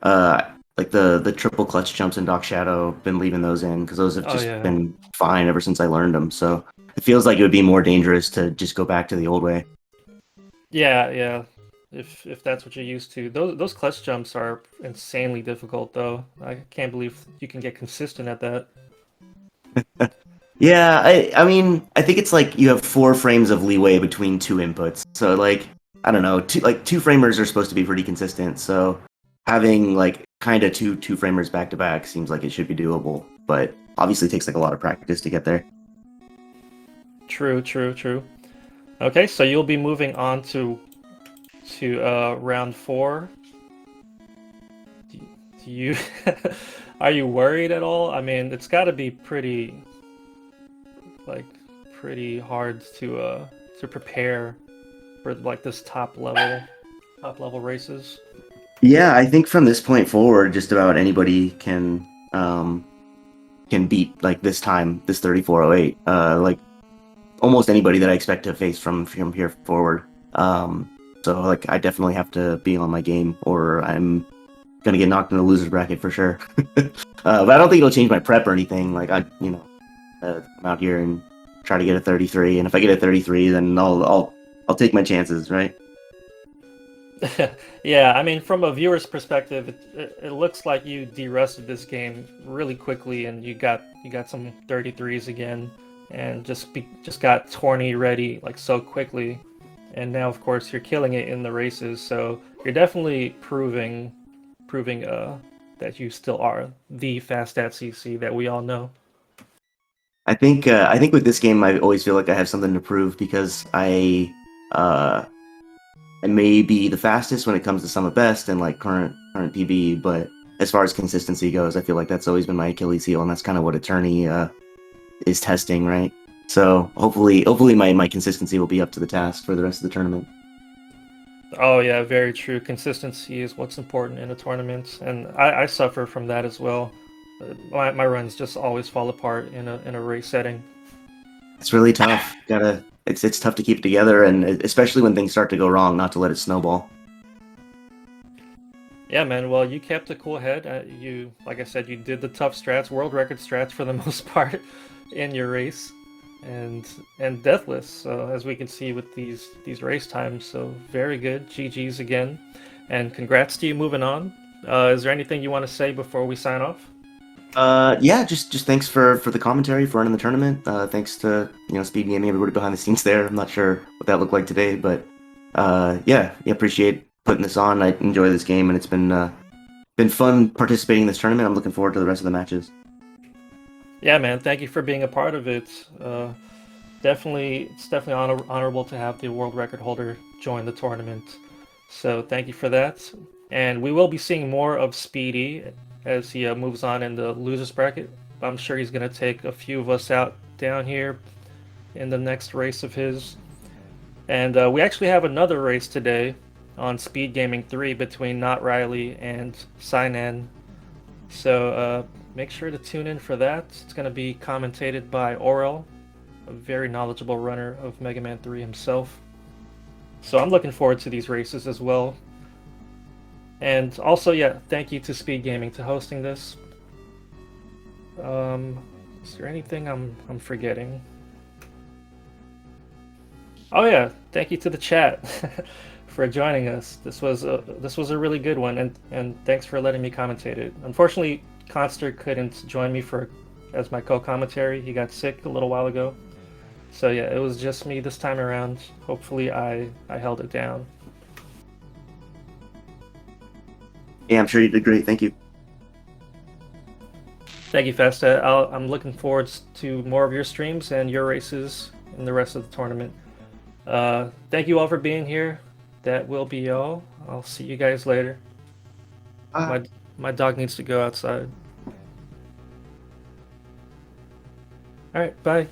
like the triple clutch jumps in Doc Shadow, been leaving those in because those have Oh just yeah. been fine ever since I learned them. So it feels like it would be more dangerous to just go back to the old way. Yeah. If that's what you're used to. Those clutch jumps are insanely difficult though. I can't believe you can get consistent at that. Yeah, I mean, I think it's like you have 4 frames of leeway between two inputs. So like, I don't know, two framers are supposed to be pretty consistent. So having like kind of two framers back to back seems like it should be doable, but obviously takes like a lot of practice to get there. True. Okay, so you'll be moving on to round four. Do you are you worried at all? I mean, it's got to be like pretty hard to prepare for like this top level races. Yeah, I think from this point forward, just about anybody can beat like this 3408. Like almost anybody that I expect to face from here forward. So like I definitely have to be on my game, or I'm gonna get knocked in the losers bracket for sure. But I don't think it'll change my prep or anything. Like come out here and try to get a 33, and if I get a 33, then I'll take my chances, right? Yeah, I mean, from a viewer's perspective, it looks like you de-rusted this game really quickly, and you got some 33s again, and just got tourney ready like so quickly, and now of course you're killing it in the races, so you're definitely proving that you still are the fastatcc that we all know. I think with this game, I always feel like I have something to prove because uh, I may be the fastest when it comes to sum of best and like current PB, but as far as consistency goes, I feel like that's always been my Achilles heel, and that's kind of what Attorney is testing, right? So hopefully my consistency will be up to the task for the rest of the tournament. Oh yeah, very true. Consistency is what's important in a tournament, and I suffer from that as well. My runs just always fall apart in a race setting. It's really tough. It's tough to keep it together, and especially when things start to go wrong, not to let it snowball. Yeah, man. Well, you kept a cool head. You, like I said, you did the tough strats, world record strats for the most part in your race, and deathless. So as we can see with these race times, so very good. GG's again, and congrats to you moving on. Is there anything you want to say before we sign off? Yeah, just thanks for the commentary for running the tournament. Thanks to SpeedGaming, everybody behind the scenes there. I'm not sure what that looked like today, but yeah, appreciate putting this on. I enjoy this game, and it's been fun participating in this tournament. I'm looking forward to the rest of the matches. Yeah, man. Thank you for being a part of it. Definitely, it's definitely honorable to have the world record holder join the tournament. So thank you for that. And we will be seeing more of SpeedE as he moves on in the losers bracket. I'm sure he's going to take a few of us out down here in the next race of his. And we actually have another race today on SpeedGaming 3 between Not Riley and Sinan. So make sure to tune in for that. It's going to be commentated by Orel, a very knowledgeable runner of Mega Man 3 himself. So I'm looking forward to these races as well. And also, yeah, thank you to SpeedGaming to hosting this. Is there anything I'm forgetting? Oh yeah, thank you to the chat for joining us. This was a really good one, and thanks for letting me commentate it. Unfortunately, Conster couldn't join me as my co-commentary. He got sick a little while ago. So yeah, it was just me this time around. Hopefully I held it down. Yeah, I'm sure you did great. Thank you. Thank you, Festa. I'm looking forward to more of your streams and your races in the rest of the tournament. Thank you all for being here. That will be all. I'll see you guys later. My dog needs to go outside. All right, bye.